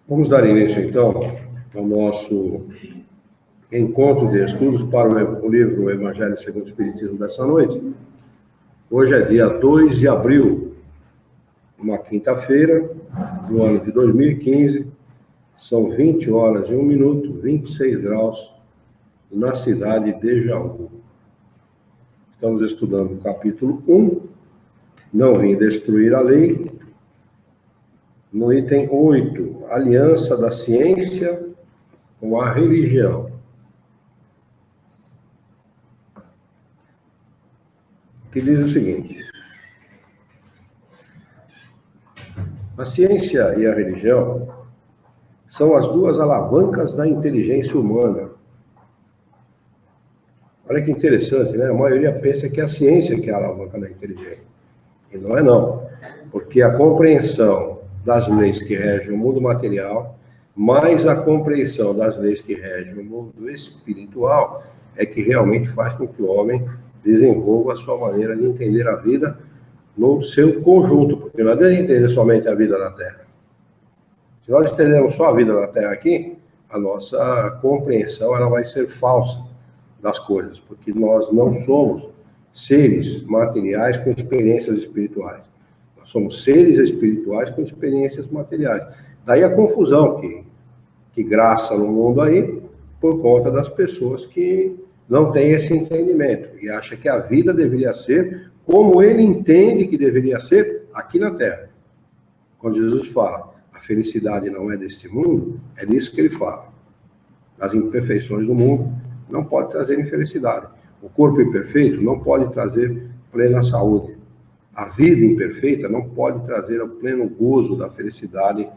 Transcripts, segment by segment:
Vamos dar início, então, ao nosso encontro de estudos para o livro Evangelho segundo o Espiritismo dessa noite. Hoje é dia 2 de abril, uma quinta-feira do ano de 2015, são 20 horas e 1 minuto, 26 graus, na cidade de Jaú. Estamos estudando o capítulo 1, Não Vim Destruir a Lei, no item 8, Aliança da Ciência com a Religião. Que diz o seguinte: a ciência e a religião são as duas alavancas da inteligência humana. Olha que interessante, né? A maioria pensa que é a ciência que é a alavanca da inteligência. E não é não. Porque a compreensão das leis que regem o mundo material, mais a compreensão das leis que regem o mundo espiritual, é que realmente faz com que o homem desenvolva a sua maneira de entender a vida no seu conjunto, porque não adianta entender somente a vida da Terra. Se nós entendermos só a vida da Terra aqui, a nossa compreensão ela vai ser falsa das coisas, porque nós não somos seres materiais com experiências espirituais. Nós somos seres espirituais com experiências materiais. Daí a confusão que graça no mundo aí, por conta das pessoas que não têm esse entendimento e acham que a vida deveria ser como ele entende que deveria ser aqui na Terra. Quando Jesus fala, a felicidade não é deste mundo, é disso que ele fala. As imperfeições do mundo não pode trazer infelicidade. O corpo imperfeito não pode trazer plena saúde. A vida imperfeita não pode trazer o pleno gozo da felicidade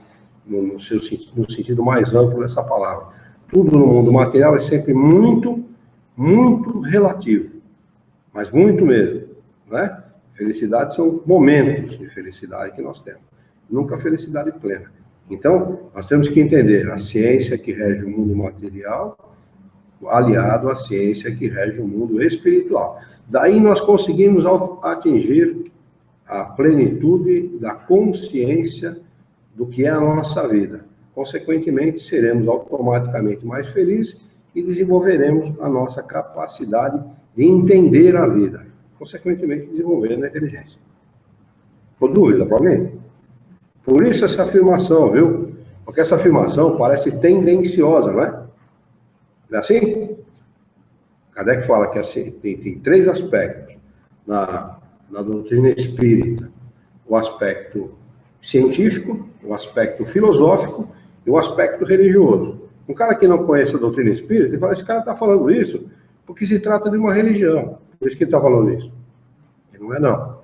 no sentido mais amplo dessa palavra. Tudo no mundo material é sempre muito, muito relativo. Mas muito mesmo, né? Felicidade são momentos de felicidade que nós temos. Nunca felicidade plena. Então, nós temos que entender a ciência que rege o mundo material aliado à ciência que rege o mundo espiritual. Daí nós conseguimos atingir a plenitude da consciência do que é a nossa vida. Consequentemente, seremos automaticamente mais felizes e desenvolveremos a nossa capacidade de entender a vida. Consequentemente, desenvolvendo a inteligência. Por dúvida para alguém? Por isso essa afirmação, viu? Porque essa afirmação parece tendenciosa, não é? Não é assim? Kardec fala que assim, tem três aspectos na doutrina espírita: o aspecto científico, o aspecto filosófico e o aspecto religioso. Um cara que não conhece a doutrina espírita, ele fala: esse cara está falando isso porque se trata de uma religião. Por isso que ele está falando isso. E não é não.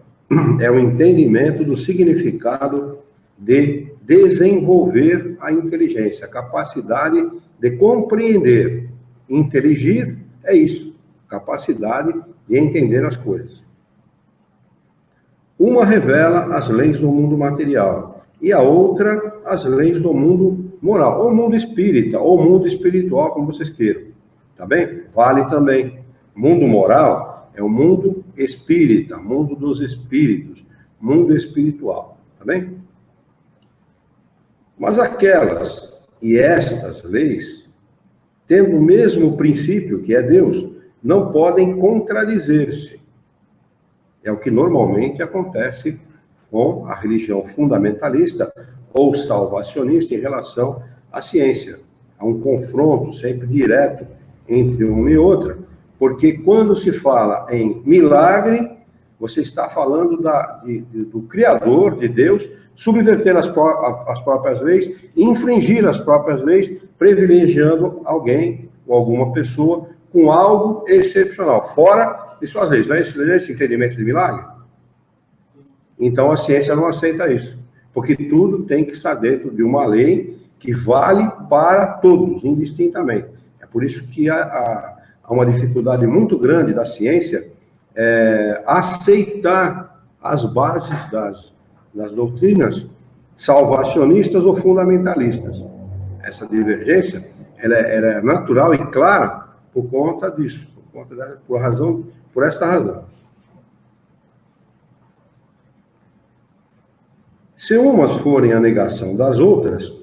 É o entendimento do significado de desenvolver a inteligência, a capacidade de compreender. Inteligir é isso, capacidade de entender as coisas. Uma revela as leis do mundo material e a outra as leis do mundo moral, ou mundo espírita, ou mundo espiritual, como vocês queiram. Tá bem? Vale também. Mundo moral é o mundo espírita, mundo dos espíritos, mundo espiritual. Tá bem? Mas aquelas e estas leis, tendo o mesmo princípio, que é Deus, não podem contradizer-se. É o que normalmente acontece com a religião fundamentalista ou salvacionista em relação à ciência. Há um confronto sempre direto entre uma e outra, porque quando se fala em milagre, você está falando do Criador, de Deus, subverter as próprias leis, infringir as próprias leis, privilegiando alguém ou alguma pessoa com algo excepcional, fora de suas leis. Não é esse entendimento de milagre? Então a ciência não aceita isso, porque tudo tem que estar dentro de uma lei que vale para todos, indistintamente. É por isso que há uma dificuldade muito grande da ciência aceitar as bases das doutrinas salvacionistas ou fundamentalistas. Essa divergência ela é natural e clara por conta disso, por esta razão. Se umas forem a negação das outras,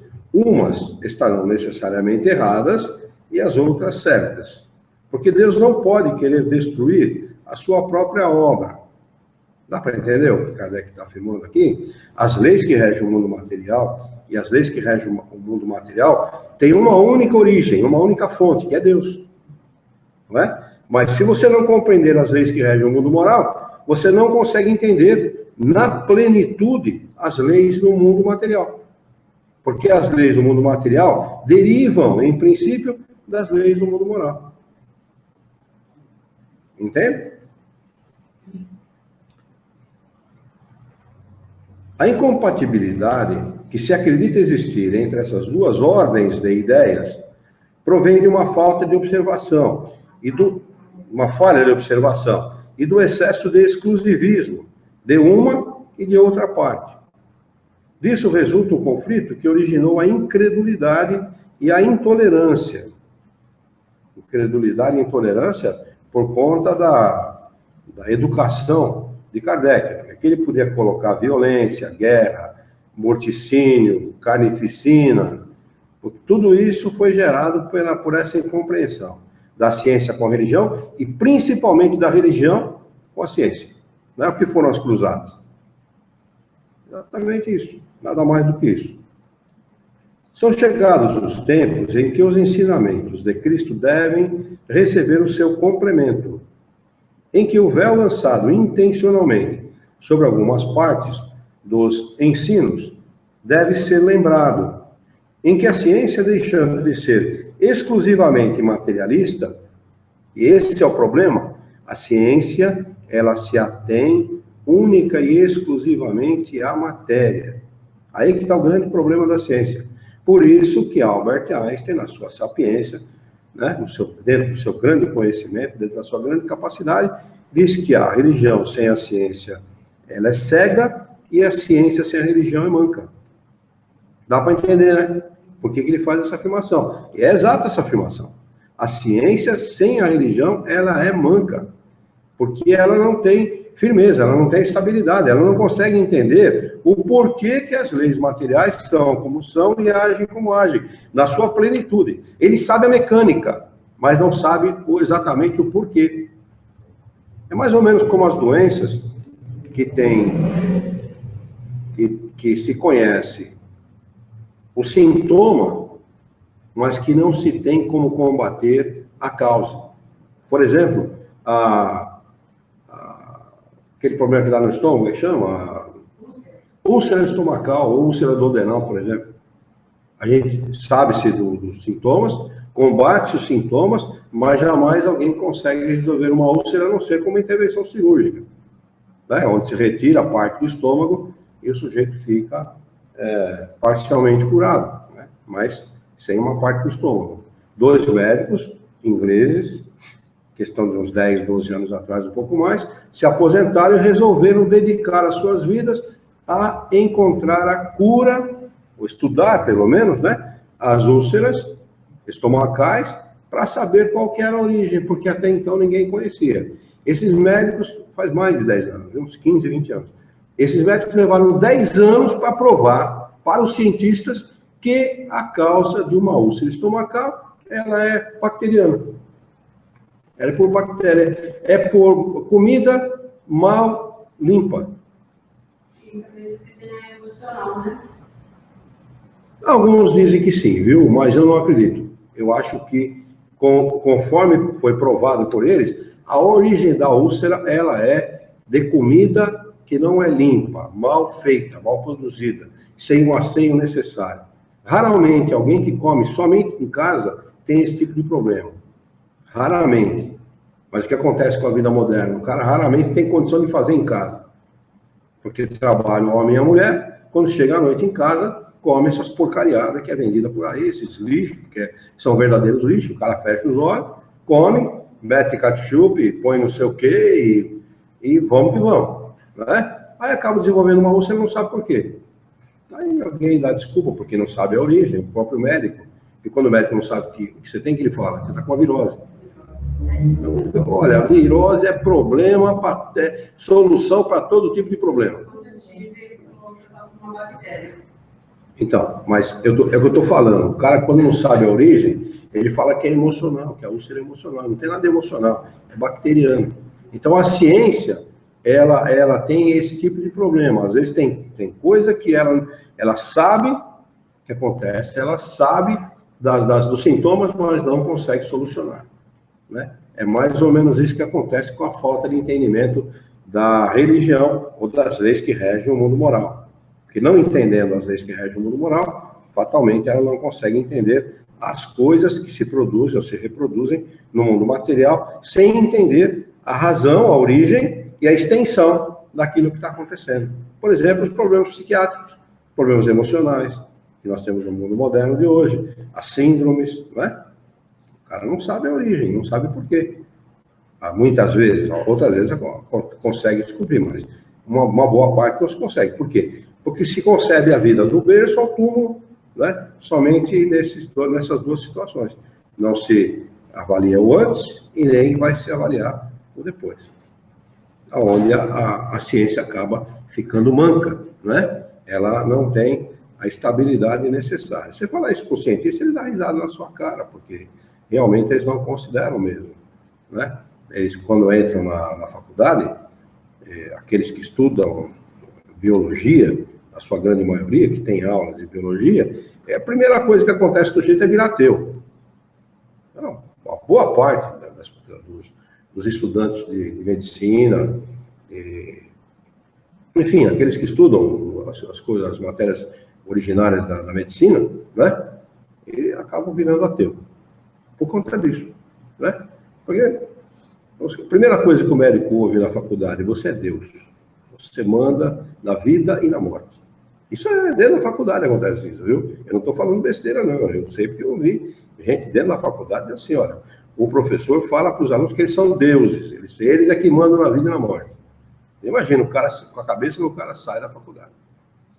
umas estarão necessariamente erradas e as outras certas. Porque Deus não pode querer destruir a sua própria obra. Dá para entender o que Kardec está afirmando aqui? As leis que regem o mundo material e as leis que regem o mundo material têm uma única origem, uma única fonte, que é Deus. Não é? Mas se você não compreender as leis que regem o mundo moral, você não consegue entender na plenitude as leis do mundo material. Porque as leis do mundo material derivam, em princípio, das leis do mundo moral. Entende? A incompatibilidade que se acredita existir entre essas duas ordens de ideias provém de uma falta de observação uma falha de observação e do excesso de exclusivismo de uma e de outra parte. Disso resulta um conflito que originou a incredulidade e a intolerância. Incredulidade e intolerância por conta da educação de Kardec. Aqui ele podia colocar violência, guerra, morticínio, carnificina. Tudo isso foi gerado por essa incompreensão da ciência com a religião e principalmente da religião com a ciência. Não é o que foram as cruzadas. Exatamente isso. Nada mais do que isso. São chegados os tempos em que os ensinamentos de Cristo devem receber o seu complemento, em que o véu lançado intencionalmente sobre algumas partes dos ensinos deve ser lembrado, em que a ciência, deixando de ser exclusivamente materialista, e esse é o problema, a ciência, ela se atém única e exclusivamente à matéria. Aí que está o grande problema da ciência. Por isso que Albert Einstein, na sua sapiência, né, dentro do seu grande conhecimento, dentro da sua grande capacidade, diz que a religião sem a ciência, ela é cega, e a ciência sem a religião é manca. Dá para entender, né? Por que ele faz essa afirmação? E é exata essa afirmação. A ciência sem a religião, ela é manca. Porque ela não tem firmeza, ela não tem estabilidade, ela não consegue entender o porquê que as leis materiais são como são e agem como agem, na sua plenitude. Ele sabe a mecânica, mas não sabe exatamente o porquê. É mais ou menos como as doenças que se conhece o sintoma, mas que não se tem como combater a causa. Por exemplo, aquele problema que dá no estômago, que chama úlcera estomacal ou úlcera duodenal, por exemplo. A gente sabe-se dos sintomas, combate os sintomas, mas jamais alguém consegue resolver uma úlcera a não ser com uma intervenção cirúrgica, né? Onde se retira a parte do estômago e o sujeito fica parcialmente curado, né? Mas sem uma parte do estômago. 2 médicos ingleses, questão de uns 10, 12 anos atrás, um pouco mais, se aposentaram e resolveram dedicar as suas vidas a encontrar a cura, ou estudar, pelo menos, né, as úlceras estomacais, para saber qual que era a origem, porque até então ninguém conhecia. Esses médicos, faz mais de 10 anos, uns 15, 20 anos, esses médicos levaram 10 anos para provar para os cientistas que a causa de uma úlcera estomacal, ela é bacteriana. É por bactéria, é por comida mal limpa. É emocional, né? Alguns dizem que sim, viu? Mas eu não acredito. Eu acho que, conforme foi provado por eles, a origem da úlcera, ela é de comida que não é limpa, mal feita, mal produzida, sem o asseio necessário. Raramente alguém que come somente em casa tem esse tipo de problema. Raramente. Mas o que acontece com a vida moderna? O cara raramente tem condição de fazer em casa. Porque trabalha o homem e a mulher, quando chega à noite em casa, come essas porcariadas que é vendida por aí, esses lixos, que são verdadeiros lixos. O cara fecha os olhos, come, mete ketchup, põe não sei o quê e vamos que vamos. Né? Aí acaba desenvolvendo uma úlcera e não sabe por quê. Aí alguém dá desculpa porque não sabe a origem, o próprio médico. E quando o médico não sabe o que você tem, que ele fala? Você está com a virose. Então, olha, a virose é problema, solução para todo tipo de problema. Então, mas é o que eu estou falando. O cara, quando não sabe a origem, ele fala que é emocional, que é úlcera emocional. Não tem nada emocional, é bacteriano. Então, a ciência, ela tem esse tipo de problema. Às vezes tem coisa que ela sabe que acontece, ela sabe dos sintomas, mas não consegue solucionar, né? É mais ou menos isso que acontece com a falta de entendimento da religião ou das leis que regem o mundo moral. Porque não entendendo as leis que regem o mundo moral, fatalmente ela não consegue entender as coisas que se produzem ou se reproduzem no mundo material, sem entender a razão, a origem e a extensão daquilo que está acontecendo. Por exemplo, os problemas psiquiátricos, problemas emocionais, que nós temos no mundo moderno de hoje, as síndromes, não é? O cara não sabe a origem, não sabe por quê. Muitas vezes, outras vezes consegue descobrir, mas uma boa parte não se consegue. Por quê? Porque se concebe a vida do berço ao túmulo, né? Somente nessas duas situações. Não se avalia o antes e nem vai se avaliar o depois. Onde a ciência acaba ficando manca, né? Ela não tem a estabilidade necessária. Você falar isso com o cientista, ele dá risada na sua cara, porque realmente eles não consideram mesmo, né? Eles, quando entram na faculdade, aqueles que estudam biologia, a sua grande maioria, que tem aula de biologia, a primeira coisa que acontece com o jeito é virar ateu. Não, uma boa parte dos estudantes de medicina, enfim, aqueles que estudam as matérias originárias da medicina, né, e acabam virando ateu. Por conta disso, né? Porque a primeira coisa que o médico ouve na faculdade: você é Deus. Você manda na vida e na morte. Isso é dentro da faculdade acontece isso, viu? Eu não estou falando besteira, não. Eu sei porque eu ouvi gente dentro da faculdade assim: olha, o professor fala para os alunos que eles são deuses. Eles é que mandam na vida e na morte. Imagina, o cara, com a cabeça do cara, sai da faculdade,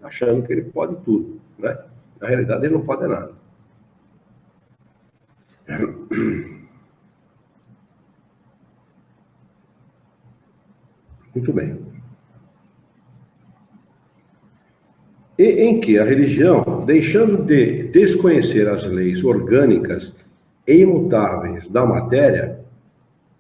achando que ele pode tudo, né? Na realidade, ele não pode nada. Muito bem. E em que a religião, deixando de desconhecer as leis orgânicas e imutáveis da matéria,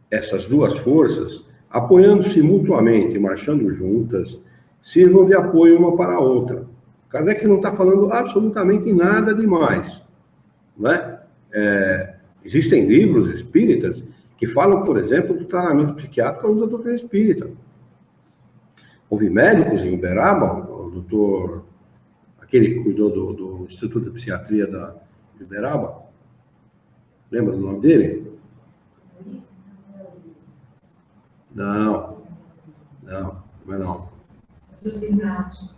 essas duas forças, apoiando-se mutuamente, marchando juntas, sirvam de apoio uma para a outra. Kardec não está falando absolutamente nada demais, não é? Existem livros espíritas que falam, por exemplo, do tratamento psiquiátrico da doutrina espírita. Houve médicos em Uberaba, o doutor, aquele que cuidou do Instituto de Psiquiatria de Uberaba, lembra do nome dele? Não é não.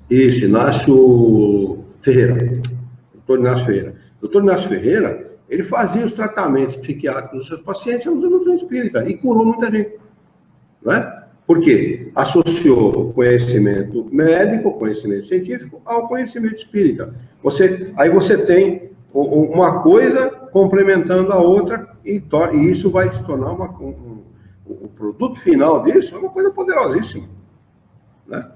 Isso, Inácio Ferreira. Doutor Inácio Ferreira. Doutor Inácio Ferreira, ele fazia os tratamentos psiquiátricos dos seus pacientes na doutrina espírita e curou muita gente, não é? Por quê? Associou o conhecimento médico, o conhecimento científico, ao conhecimento espírita. Aí você tem uma coisa complementando a outra e isso vai se tornar o produto final disso é uma coisa poderosíssima, né?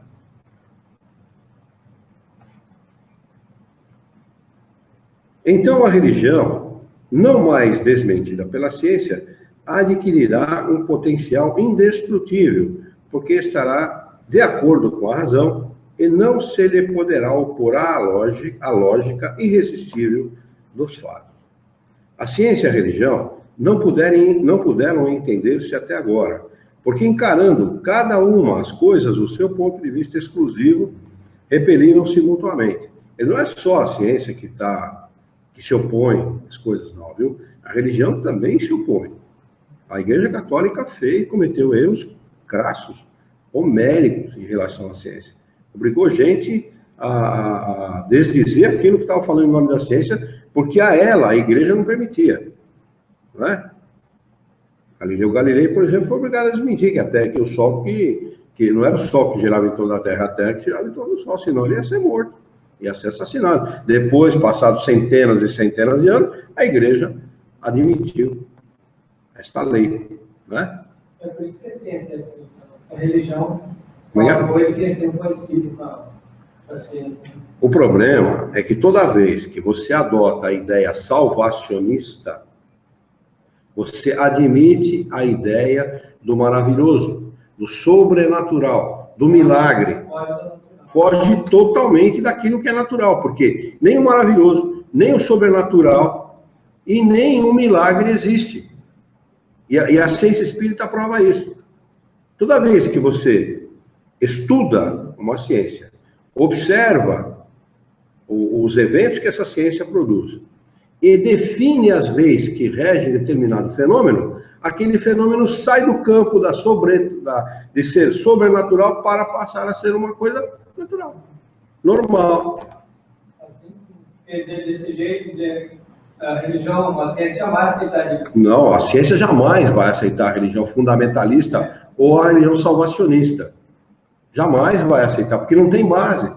Então a religião, não mais desmentida pela ciência, adquirirá um potencial indestrutível, porque estará de acordo com a razão e não se lhe poderá opor à lógica irresistível dos fatos. A ciência e a religião não puderam entender-se até agora, porque encarando cada uma as coisas do seu ponto de vista exclusivo, repeliram-se mutuamente. E não é só a ciência que se opõe às coisas, não, viu? A religião também se opõe. A Igreja Católica cometeu erros crassos, homéricos em relação à ciência. Obrigou gente a desdizer aquilo que estava falando em nome da ciência, porque a Igreja não permitia, não é? Galileu Galilei, por exemplo, foi obrigado a desmentir que o Sol, que não era o Sol que girava em torno da Terra, a Terra que girava em torno do Sol, senão ele ia ser morto, ia ser assassinado. Depois, passados centenas e centenas de anos, a Igreja admitiu esta lei, né? É por isso que a ciência é assim. A religião é uma coisa que tem um conhecido com ela. O problema é que toda vez que você adota a ideia salvacionista, você admite a ideia do maravilhoso, do sobrenatural, do milagre. Foge totalmente daquilo que é natural, porque nem o maravilhoso, nem o sobrenatural e nem o milagre existe. E a ciência espírita prova isso. Toda vez que você estuda uma ciência, observa os eventos que essa ciência produz e define as leis que regem determinado fenômeno, aquele fenômeno sai do campo de ser sobrenatural para passar a ser uma coisa natural, normal. Assim, desse jeito, a religião, a ciência jamais aceitaria. Não, a ciência jamais vai aceitar a religião fundamentalista ou a religião salvacionista. Jamais vai aceitar, porque não tem base.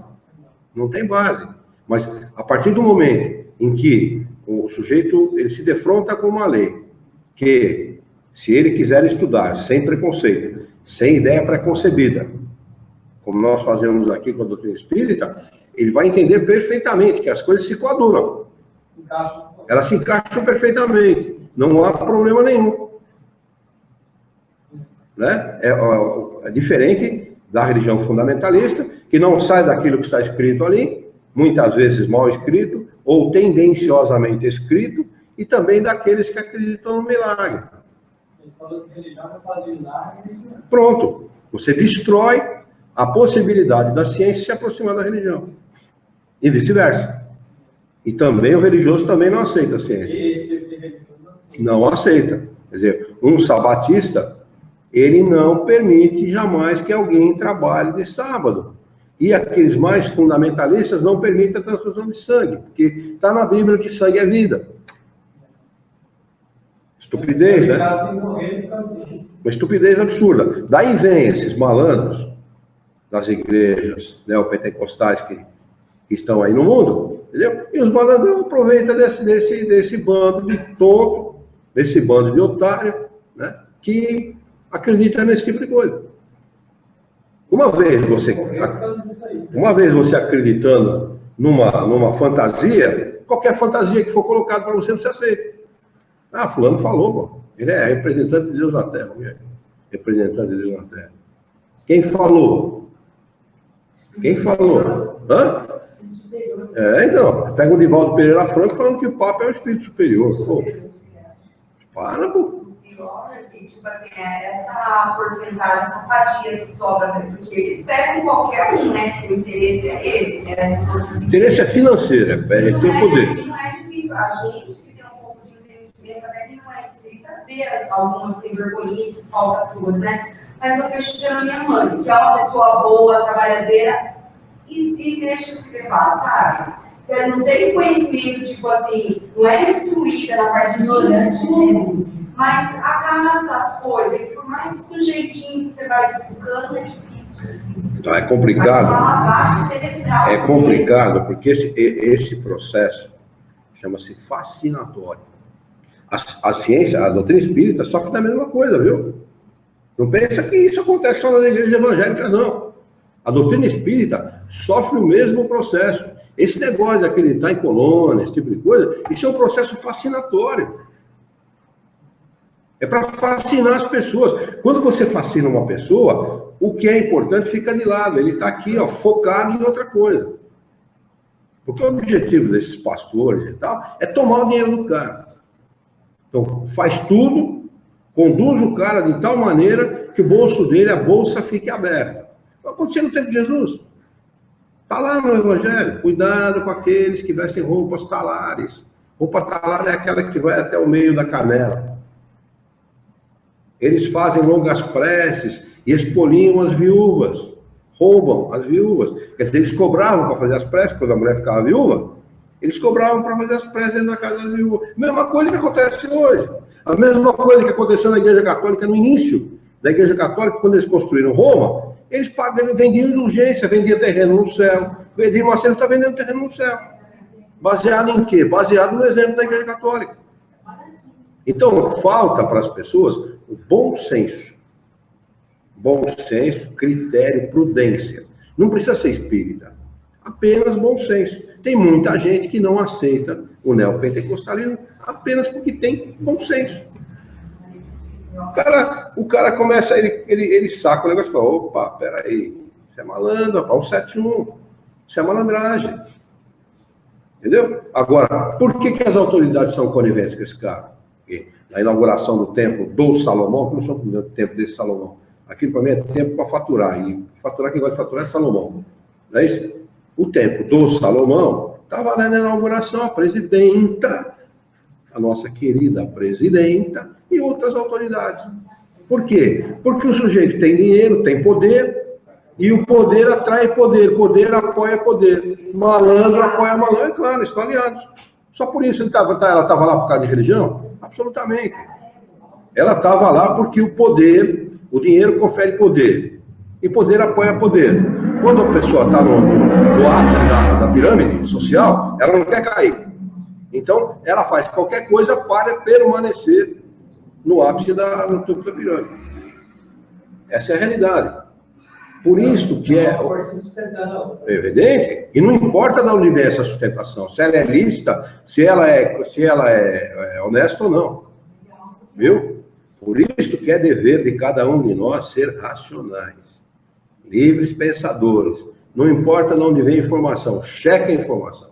Não tem base. Mas a partir do momento em que o sujeito ele se defronta com uma lei, que se ele quiser estudar sem preconceito, sem ideia preconcebida, como nós fazemos aqui com a doutrina espírita, ele vai entender perfeitamente que as coisas se coadunam. Elas se encaixam perfeitamente. Não há problema nenhum. Né? É diferente da religião fundamentalista, que não sai daquilo que está escrito ali, muitas vezes mal escrito, ou tendenciosamente escrito, e também daqueles que acreditam no milagre. Pronto. Você destrói a possibilidade da ciência se aproximar da religião. E vice-versa. E também o religioso também não aceita a ciência. Não aceita. Quer dizer, um sabatista, ele não permite jamais que alguém trabalhe de sábado. E aqueles mais fundamentalistas não permitem a transfusão de sangue, porque está na Bíblia que sangue é vida. Estupidez, né? Uma estupidez absurda. Daí vem esses malandros das igrejas neopentecostais que estão aí no mundo, entendeu? E os malandros aproveitam desse bando de tonto, desse bando de otário, né? Que acredita nesse tipo de coisa. Uma vez você acreditando numa fantasia, qualquer fantasia que for colocada para você, você aceita. Ah, fulano falou, pô. Ele é representante de Deus na Terra. Representante de Deus na Terra. Quem falou? Quem falou? Hã? Então, pega o Divaldo Pereira Franco falando que o Papa é o espírito superior. Pô. Para, pô. Tipo assim, essa porcentagem, essa fatia que sobra, porque eles pegam qualquer um, né? O interesse é esse, né? O interesse é financeiro, é ter o poder. Não é difícil. A gente que tem um pouco de entendimento, até que não é escrita, vê algumas sem vergonhices, falcatruas, né? Mas eu vejo a minha mãe, que é uma pessoa boa, trabalhadeira, e deixa se levar, sabe? Ela não tem conhecimento, tipo assim, não é instruída na parte de estudo. Mas a camada das coisas, por mais que um jeitinho que você vai explicando, é difícil. Então, é complicado. É complicado, porque esse processo chama-se fascinatório. A ciência, a doutrina espírita sofre da mesma coisa, viu? Não pensa que isso acontece só nas igrejas evangélicas, não. A doutrina espírita sofre o mesmo processo. Esse negócio de acreditar em colônia, esse tipo de coisa, isso é um processo fascinatório. É para fascinar as pessoas. Quando você fascina uma pessoa, o que é importante fica de lado. Ele está aqui, ó, focado em outra coisa. Porque o objetivo desses pastores e tal é tomar o dinheiro do cara. Então, faz tudo, conduz o cara de tal maneira que o bolso dele, a bolsa, fique aberta. Aconteceu no tempo de Jesus. Está lá no Evangelho. Cuidado com aqueles que vestem roupas talares. Roupa talar é aquela que vai até o meio da canela. Eles fazem longas preces e expoliam as viúvas, roubam as viúvas. Quer dizer, eles cobravam para fazer as preces, quando a mulher ficava viúva, eles cobravam para fazer as preces dentro da casa das viúvas. Mesma coisa que acontece hoje. A mesma coisa que aconteceu na Igreja Católica no início da Igreja Católica, quando eles construíram Roma, eles vendiam indulgência, vendiam terreno no céu. Edir Macedo está vendendo terreno no céu. Baseado em quê? Baseado no exemplo da Igreja Católica. Então, falta para as pessoas o bom senso. Bom senso, critério, prudência. Não precisa ser espírita. apenas bom senso. Tem muita gente que não aceita o neopentecostalismo apenas porque tem bom senso. O cara começa, ele saca o negócio e fala, opa, peraí, isso é malandro, 171, isso é malandragem. Entendeu? Agora, por que as autoridades são coniventes com esse cara? Porque na inauguração do templo do Salomão, não chamo do templo desse Salomão, aquilo para mim é tempo para faturar, e faturar, quem gosta de faturar é Salomão, não é isso? O templo do Salomão estava lá na inauguração a presidenta, a nossa querida presidenta e outras autoridades. Por quê? Porque o sujeito tem dinheiro, tem poder, e o poder atrai poder, poder apoia poder, malandro apoia malandro, é claro, estão aliados. Só por isso ela estava lá por causa de religião? Absolutamente. Ela estava lá porque o poder, o dinheiro confere poder, e poder apoia poder. Quando a pessoa está no ápice da pirâmide social, ela não quer cair. Então, ela faz qualquer coisa para permanecer no ápice no topo da pirâmide. Essa é a realidade. Por isso que é evidente, e não importa de onde vem essa sustentação, se ela é lícita, se ela é honesta ou não. Viu? Por isso que é dever de cada um de nós ser racionais, livres pensadores. Não importa de onde vem a informação, cheque a informação.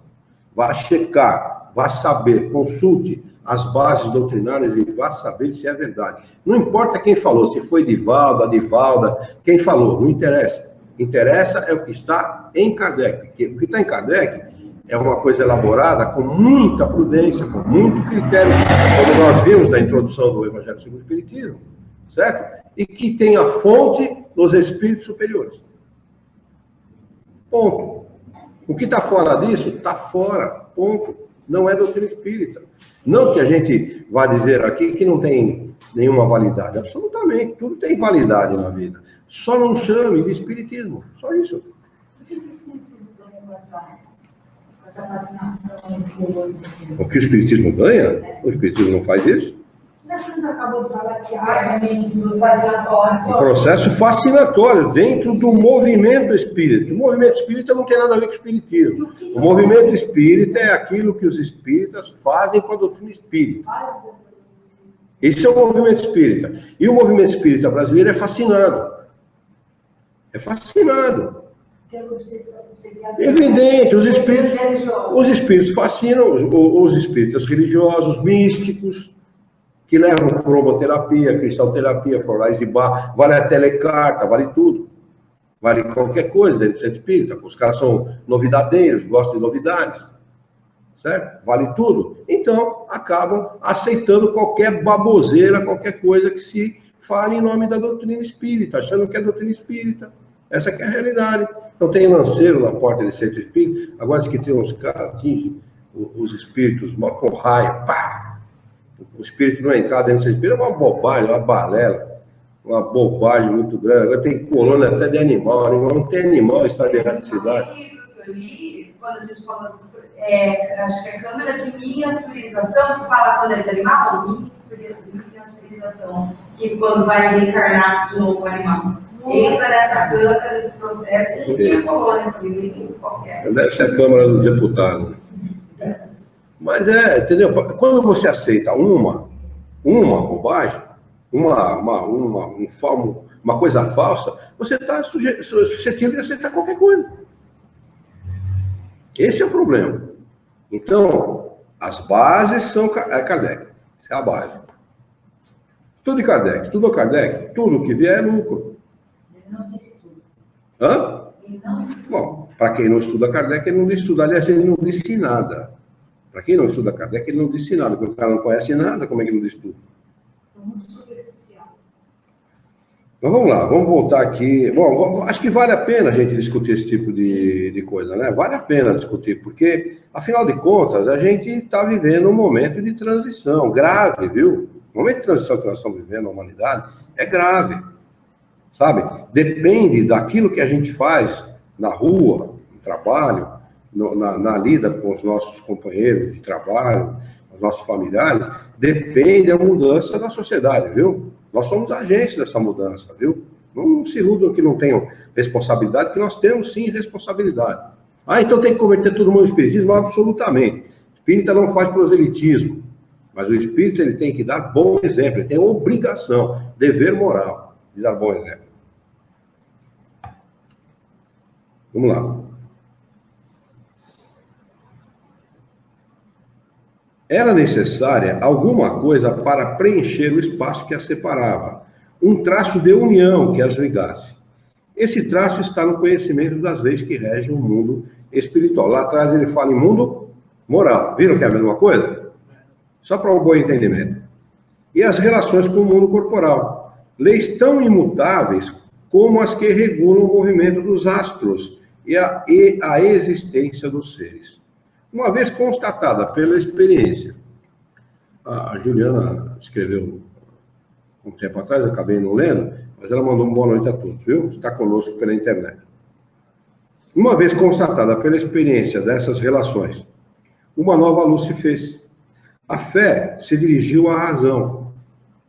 Vá checar, vá saber, consulte as bases doutrinárias e vá saber se é verdade. Não importa quem falou, se foi Divaldo, Adivalda, quem falou, não interessa. Interessa é o que está em Kardec. Porque o que está em Kardec é uma coisa elaborada com muita prudência, com muito critério, como nós vimos na introdução do Evangelho segundo o Espiritismo, certo? E que tem a fonte nos espíritos superiores. Ponto. O que está fora disso, está fora. Ponto. Não é doutrina espírita. Não que a gente vá dizer aqui que não tem nenhuma validade. Absolutamente. Tudo tem validade na vida. Só não chame de espiritismo. Só isso. Por que o espiritismo ganha com essa fascinação? O que o espiritismo ganha? O espiritismo não faz isso? Você acabou de falar que do fascinatório. Um processo fascinatório dentro do movimento espírita. O movimento espírita não tem nada a ver com o espiritismo. O movimento espírita é aquilo que os espíritas fazem com a doutrina espírita. Esse é o movimento espírita. E o movimento espírita brasileiro é fascinado. É fascinado. Evidente, os espíritos fascinam, os espíritas religiosos, místicos, que levam cromoterapia, cristalterapia, florais de bar, vale a telecarta, vale tudo. Vale qualquer coisa dentro do centro espírita. Os caras são novidadeiros, gostam de novidades. Certo? Vale tudo. Então, acabam aceitando qualquer baboseira, qualquer coisa que se fale em nome da doutrina espírita, achando que é doutrina espírita. Essa que é a realidade. Então, tem lanceiro na porta de centro espírita. Agora diz que tem uns caras que atingem os espíritos com raio, pá! O espírito não entrar dentro do espírito é uma bobagem, uma balela, uma bobagem muito grande. Agora tem colônia até de animal não tem animal em estado de erraticidade. Quando a gente fala acho que é a câmera de miniaturização, que fala quando é de animal, miniaturização, que quando vai reencarnar de novo o animal. Entra nessa câmera, nesse processo, a gente tinha colônia também, qualquer. Deve ser a Câmara dos Deputados. Mas entendeu? Quando você aceita uma bobagem, uma coisa falsa, você está suscetível de aceitar qualquer coisa. Esse é o problema. Então, as bases são Kardec. Essa é a base. Tudo de Kardec. Estudou Kardec? Tudo que vier é lucro. Ele não disse tudo. Hã? Ele não disse tudo. Bom, para quem não estuda Kardec, ele não disse tudo. Aliás, ele não disse nada. Para quem não estuda Kardec, ele não disse nada. Porque o cara não conhece nada, como é que ele não disse tudo? Muito superficial. Mas vamos lá, vamos voltar aqui. Bom, acho que vale a pena a gente discutir esse tipo de coisa, né? Vale a pena discutir, porque, afinal de contas, a gente está vivendo um momento de transição grave, viu? O momento de transição que nós estamos vivendo na humanidade é grave, sabe? Depende daquilo que a gente faz na rua, no trabalho, na lida com os nossos companheiros de trabalho, os nossos familiares, depende da mudança da sociedade, viu? Nós somos agentes dessa mudança, viu? Não se iludam que não tenham responsabilidade, que nós temos sim responsabilidade. Ah, então tem que converter todo mundo ao espiritismo? Absolutamente. Espírita não faz proselitismo, mas o espírita ele tem que dar bom exemplo, ele tem obrigação, dever moral de dar bom exemplo. Vamos lá. Era necessária alguma coisa para preencher o espaço que as separava, um traço de união que as ligasse. Esse traço está no conhecimento das leis que regem o mundo espiritual. Lá atrás ele fala em mundo moral. Viram que é a mesma coisa? Só para um bom entendimento. E as relações com o mundo corporal. Leis tão imutáveis como as que regulam o movimento dos astros e a existência dos seres. Uma vez constatada pela experiência, a Juliana escreveu um tempo atrás, eu acabei não lendo, mas ela mandou uma boa noite a todos, viu? Está conosco pela internet. Uma vez constatada pela experiência dessas relações, uma nova luz se fez. A fé se dirigiu à razão.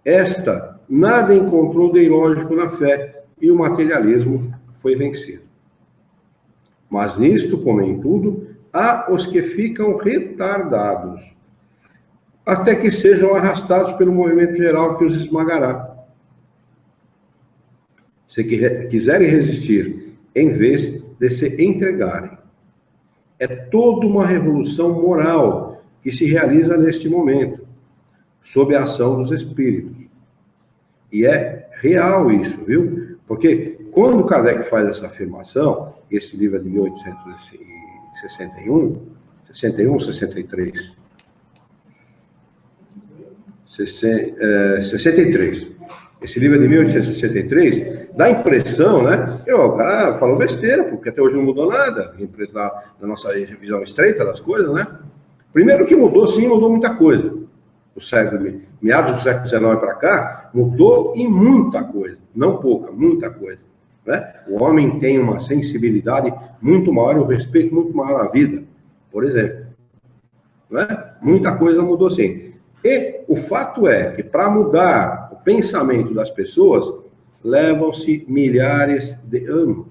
Esta nada encontrou de ilógico na fé e o materialismo foi vencido. Mas nisto, como em tudo, há os que ficam retardados, até que sejam arrastados pelo movimento geral que os esmagará. Se quiserem resistir, em vez de se entregarem. É toda uma revolução moral que se realiza neste momento, sob a ação dos espíritos. E é real isso, viu? Porque quando Kardec faz essa afirmação, esse livro é de 1861, 63. 63. Esse livro é de 1863, dá a impressão, né? O cara falou besteira, porque até hoje não mudou nada, na nossa visão estreita das coisas, né? Primeiro que mudou, sim, mudou muita coisa. O século, meados do século XIX para cá, mudou em muita coisa, não pouca, muita coisa. Né? O homem tem uma sensibilidade muito maior e um respeito muito maior à vida, por exemplo. Né? Muita coisa mudou, sim. E o fato é que para mudar o pensamento das pessoas, levam-se milhares de anos.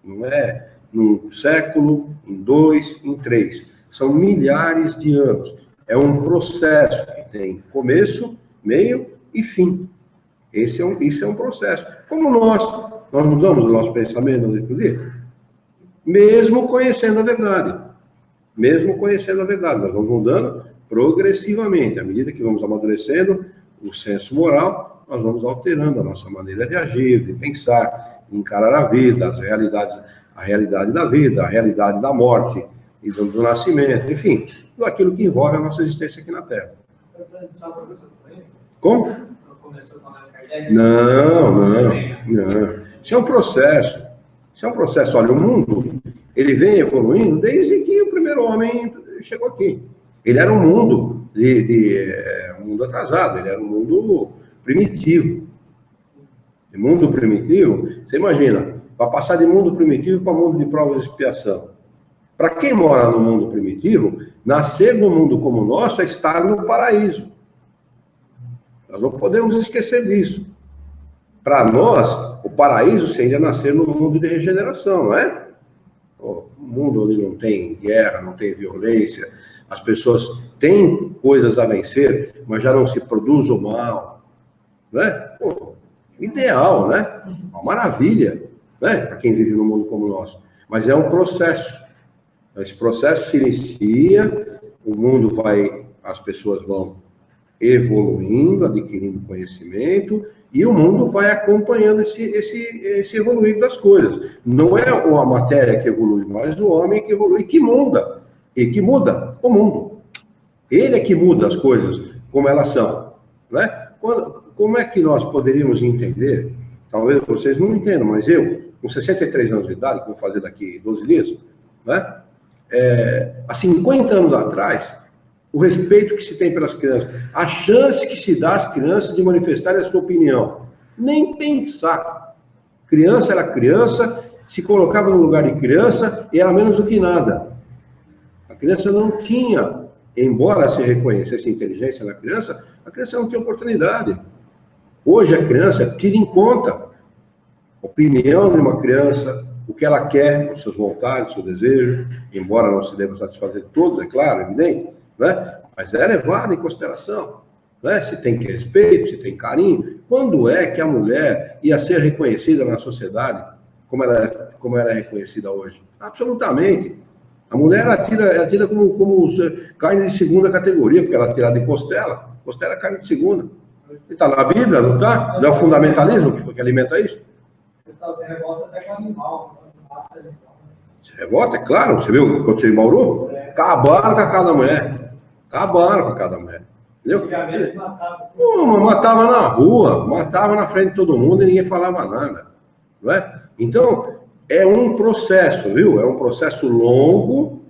Não é num século, em 2, em 3. São milhares de anos. É um processo que tem começo, meio e fim. Isso é um processo. Como nós mudamos o nosso pensamento, inclusive, mesmo conhecendo a verdade. Mesmo conhecendo a verdade. Nós vamos mudando progressivamente. À medida que vamos amadurecendo o senso moral, nós vamos alterando a nossa maneira de agir, de pensar, de encarar a vida, as realidades, a realidade da vida, a realidade da morte e do nascimento, enfim, tudo aquilo que envolve a nossa existência aqui na Terra. Como? Não. Isso é um processo. Olha, o mundo, ele vem evoluindo desde que o primeiro homem chegou aqui. Ele era um mundo um mundo atrasado, ele era um mundo primitivo. De mundo primitivo, você imagina, para passar de mundo primitivo para mundo de provas de expiação. Para quem mora no mundo primitivo, nascer num mundo como o nosso é estar no paraíso. Nós não podemos esquecer disso. Para nós, o paraíso seria nascer num mundo de regeneração, não é? Um mundo onde não tem guerra, não tem violência, as pessoas têm coisas a vencer, mas já não se produz o mal. Né? Pô, ideal, né? Uma maravilha, né? Para quem vive num mundo como o nosso. Mas é um processo. Esse processo se inicia, o mundo as pessoas vão evoluindo, adquirindo conhecimento, e o mundo vai acompanhando esse evoluir das coisas. Não é a matéria que evolui, mas o homem que evolui, que muda. E que muda o mundo. Ele é que muda as coisas como elas são. Né? Como é que nós poderíamos entender, talvez vocês não entendam, mas eu, com 63 anos de idade, que vou fazer daqui 12 dias, né? Há 50 anos atrás, o respeito que se tem pelas crianças, a chance que se dá às crianças de manifestarem a sua opinião. Nem pensar. Criança era criança, se colocava no lugar de criança e era menos do que nada. A criança não tinha, embora se reconhecesse a inteligência na criança, a criança não tinha oportunidade. Hoje a criança tira em conta a opinião de uma criança, o que ela quer, os seus vontades, o seu desejo, embora não se deva satisfazer todos, é claro, evidente, né? Mas é levado em consideração, né? Se tem respeito, se tem carinho. Quando é que a mulher ia ser reconhecida na sociedade como ela é reconhecida hoje? Absolutamente. A mulher é tida como carne de segunda categoria, porque ela é tirada de costela. Costela é carne de segunda. Está na Bíblia, não está? Não é o fundamentalismo que alimenta isso? O pessoal se revolta até com o animal. Se revolta, é claro. Você viu o que aconteceu em Bauru? Acabaram com a casa da mulher. Acabaram com a casa da mulher. Entendeu? Matava na rua, matava na frente de todo mundo e ninguém falava nada. Não é? Então, é um processo, viu? É um processo longo,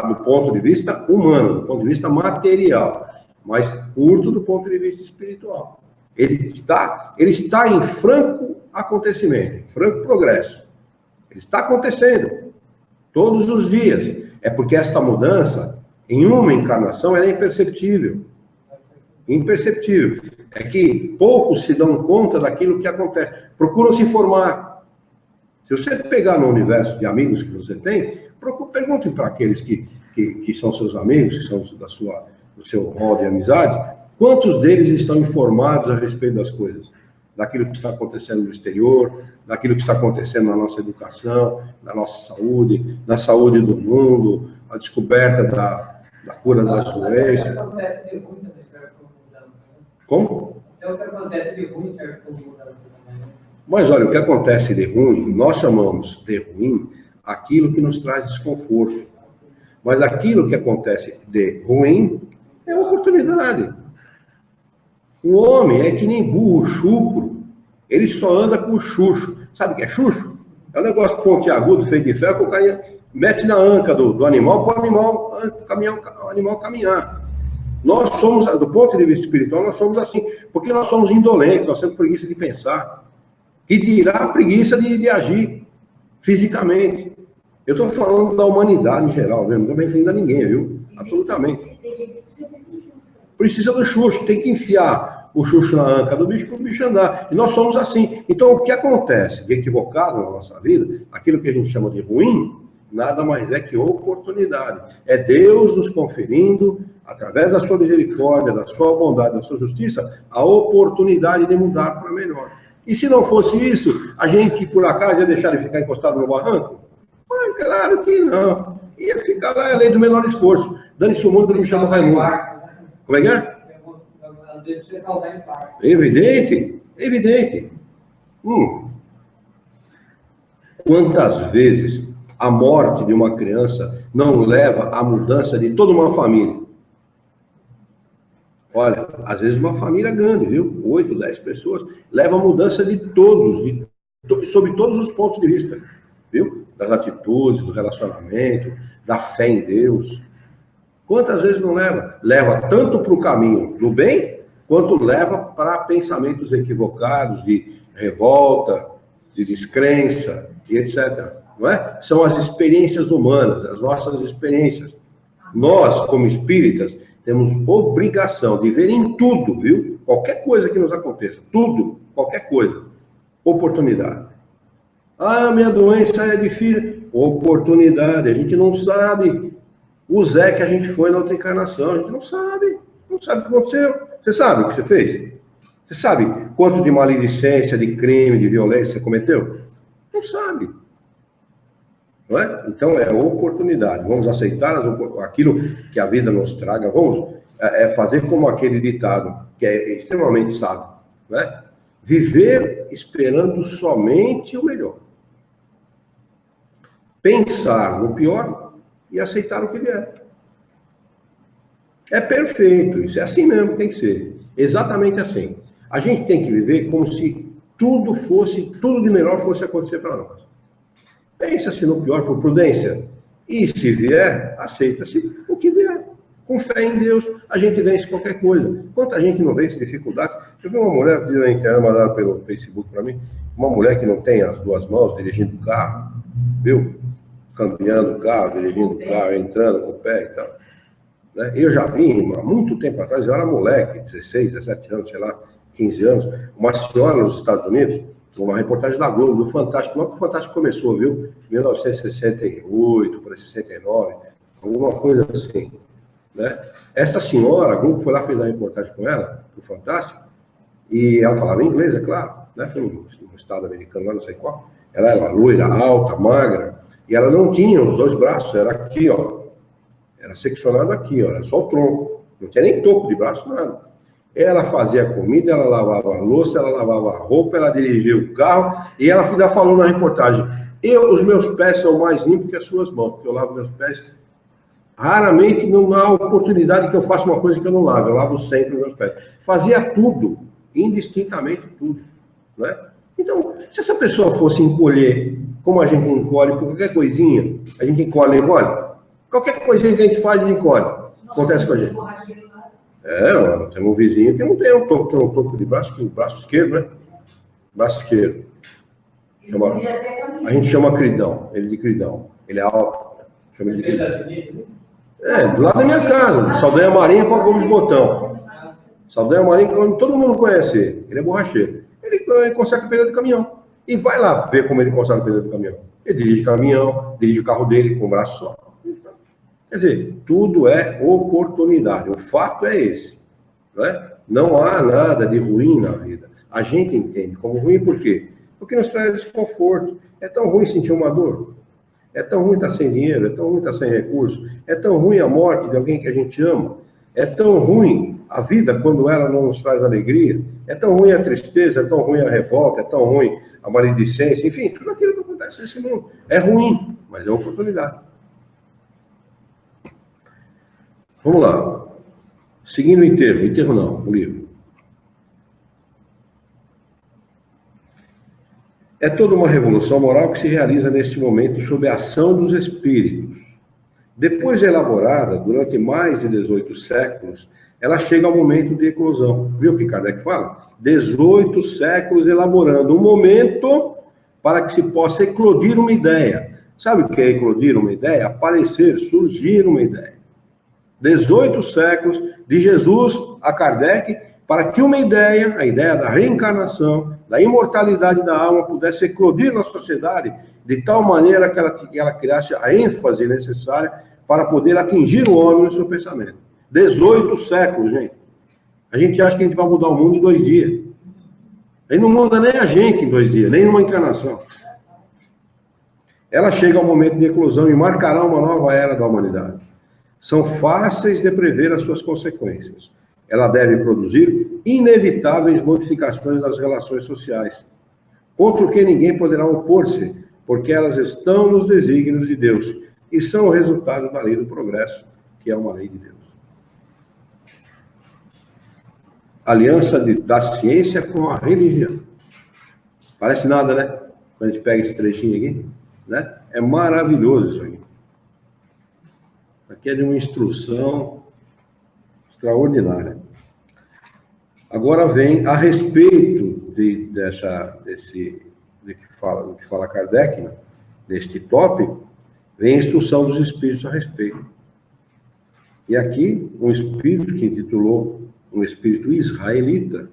do ponto de vista humano, do ponto de vista material, mas curto do ponto de vista espiritual. Ele está em franco acontecimento, em franco progresso. Ele está acontecendo todos os dias. É porque esta mudança, em uma encarnação, ela é imperceptível. Imperceptível. É que poucos se dão conta daquilo que acontece. Procuram se informar. Se você pegar no universo de amigos que você tem, pergunte para aqueles que são seus amigos, que são do seu rol de amizade, quantos deles estão informados a respeito das coisas, daquilo que está acontecendo no exterior, daquilo que está acontecendo na nossa educação, na nossa saúde, na saúde do mundo, a descoberta da cura das doenças. Como? Então, o que acontece de ruim serve como mudança também. Mas olha, o que acontece de ruim, nós chamamos de ruim aquilo que nos traz desconforto. Mas aquilo que acontece de ruim é oportunidade. O homem é que nem burro chucro, ele só anda com o chucho. Sabe o que é chucho? É um negócio pontiagudo, feito de ferro, que o cara mete na anca do animal para o animal caminhar. Nós somos, do ponto de vista espiritual, nós somos assim, porque nós somos indolentes, nós temos preguiça de pensar. E dirá a preguiça de agir fisicamente. Eu estou falando da humanidade em geral, mesmo. Não estou referindo a ninguém, viu? Absolutamente. Precisa do chucho, tem que enfiar o chucho na anca do bicho para o bicho andar. E nós somos assim. Então, o que acontece de equivocado na nossa vida, aquilo que a gente chama de ruim, nada mais é que oportunidade. É Deus nos conferindo, através da sua misericórdia, da sua bondade, da sua justiça, a oportunidade de mudar para melhor. E se não fosse isso, a gente, por acaso, ia deixar ele ficar encostado no barranco? Mas, claro que não. Ia ficar lá, é a lei do menor esforço. Dane-se o mundo que ele me chama Raimundo. Como é que é? Às vezes você causar impacto. Evidente, evidente. Quantas vezes a morte de uma criança não leva à mudança de toda uma família? Olha, às vezes uma família grande, viu? 8, 10 pessoas, leva a mudança de todos, sob todos os pontos de vista, viu? Das atitudes, do relacionamento, da fé em Deus. Quantas vezes não leva? Leva tanto para o caminho do bem, quanto leva para pensamentos equivocados, de revolta, de descrença, e etc. Não é? São as experiências humanas, as nossas experiências. Nós, como espíritas, temos obrigação de ver em tudo, viu? Qualquer coisa que nos aconteça, tudo, qualquer coisa, oportunidade. Ah, minha doença é difícil. Oportunidade, a gente não sabe o Zé que a gente foi na outra encarnação, a gente não sabe o que aconteceu. Você sabe o que você fez? Você sabe quanto de maledicência, de crime, de violência você cometeu? Não sabe. Não é? Então é oportunidade. Vamos aceitar aquilo que a vida nos traga. Vamos fazer como aquele ditado, que é extremamente sábio. Não é? Viver esperando somente o melhor. Pensar no pior e aceitar o que vier. É perfeito. Isso é assim mesmo que tem que ser. Exatamente assim. A gente tem que viver como se tudo de melhor fosse acontecer para nós. Pensa-se no pior por prudência. E se vier, aceita-se o que vier. Com fé em Deus, a gente vence qualquer coisa. Quanta gente não vence dificuldades. Eu vi uma mulher que na internet mandada pelo Facebook para mim, uma mulher que não tem as duas mãos dirigindo o carro, viu? Cambiando o carro, dirigindo o carro, entrando com o pé e tal. Né? Eu já vi, há muito tempo atrás, eu era moleque, 16, 17 anos, sei lá, 15 anos, uma senhora nos Estados Unidos, uma reportagem da Globo, do Fantástico, logo que o Fantástico começou, viu? 1968, para 69, alguma coisa assim, né? Essa senhora, a Globo foi lá, fez a reportagem com ela, do Fantástico, e ela falava inglês, é claro, né? Foi no estado americano, lá não sei qual. Ela era loira, alta, magra, e ela não tinha os dois braços, era aqui, ó. Era seccionado aqui, ó, era só o tronco. Não tinha nem topo de braço, nada. Ela fazia comida, ela lavava a louça, ela lavava a roupa, ela dirigia o carro, e ela ainda falou na reportagem, os meus pés são mais limpos que as suas mãos, porque eu lavo meus pés. Raramente não há oportunidade que eu faça uma coisa que eu não lavo, eu lavo sempre os meus pés. Fazia tudo, indistintamente tudo, né? Então, se essa pessoa fosse encolher, como a gente encolhe por qualquer coisinha, a gente encolhe, qualquer coisinha que a gente faz, a gente encolhe. Acontece com a gente. Mano, tem um vizinho que não tem um topo de braço, que o braço esquerdo, né? Braço esquerdo. A gente chama cridão, ele de cridão. Ele é alto. Chama ele de cridão. Do lado da minha casa, Saldanha Marinha com a Gomes Botão. Saldanha Marinha, todo mundo conhece ele. Ele é borracheiro. Ele conserta o pneu de caminhão. E vai lá ver como ele conserta o pneu de caminhão. Ele dirige caminhão, dirige o carro dele com o braço só. Quer dizer, tudo é oportunidade. O fato é esse. Né? Não há nada de ruim na vida. A gente entende como ruim por quê? Porque nos traz desconforto. É tão ruim sentir uma dor. É tão ruim estar sem dinheiro. É tão ruim estar sem recursos. É tão ruim a morte de alguém que a gente ama. É tão ruim a vida quando ela não nos traz alegria. É tão ruim a tristeza. É tão ruim a revolta. É tão ruim a maledicência. Enfim, tudo aquilo que acontece nesse mundo. É ruim, mas é oportunidade. Vamos lá. Seguindo o enterro não, o livro. É toda uma revolução moral que se realiza neste momento sob a ação dos espíritos. Depois de elaborada, durante mais de 18 séculos, ela chega ao momento de eclosão. Viu o que Kardec fala? 18 séculos elaborando um momento para que se possa eclodir uma ideia. Sabe o que é eclodir uma ideia? Aparecer, surgir uma ideia. 18 séculos, de Jesus a Kardec, para que uma ideia, a ideia da reencarnação, da imortalidade da alma, pudesse eclodir na sociedade, de tal maneira que ela criasse a ênfase necessária para poder atingir o homem no seu pensamento. 18 séculos, gente. A gente acha que a gente vai mudar o mundo em 2 dias. Aí não muda nem a gente em 2 dias, nem numa encarnação. Ela chega ao momento de eclosão e marcará uma nova era da humanidade. São fáceis de prever as suas consequências. Ela deve produzir inevitáveis modificações nas relações sociais, contra o que ninguém poderá opor-se, porque elas estão nos desígnios de Deus e são o resultado da lei do progresso, que é uma lei de Deus. Aliança da ciência com a religião. Parece nada, né? Quando a gente pega esse trechinho aqui, né? É maravilhoso isso aqui. Aqui é de uma instrução extraordinária. Agora vem a respeito do que fala Kardec, né? Deste tópico, vem a instrução dos espíritos a respeito. E aqui, um espírito que intitulou um espírito israelita,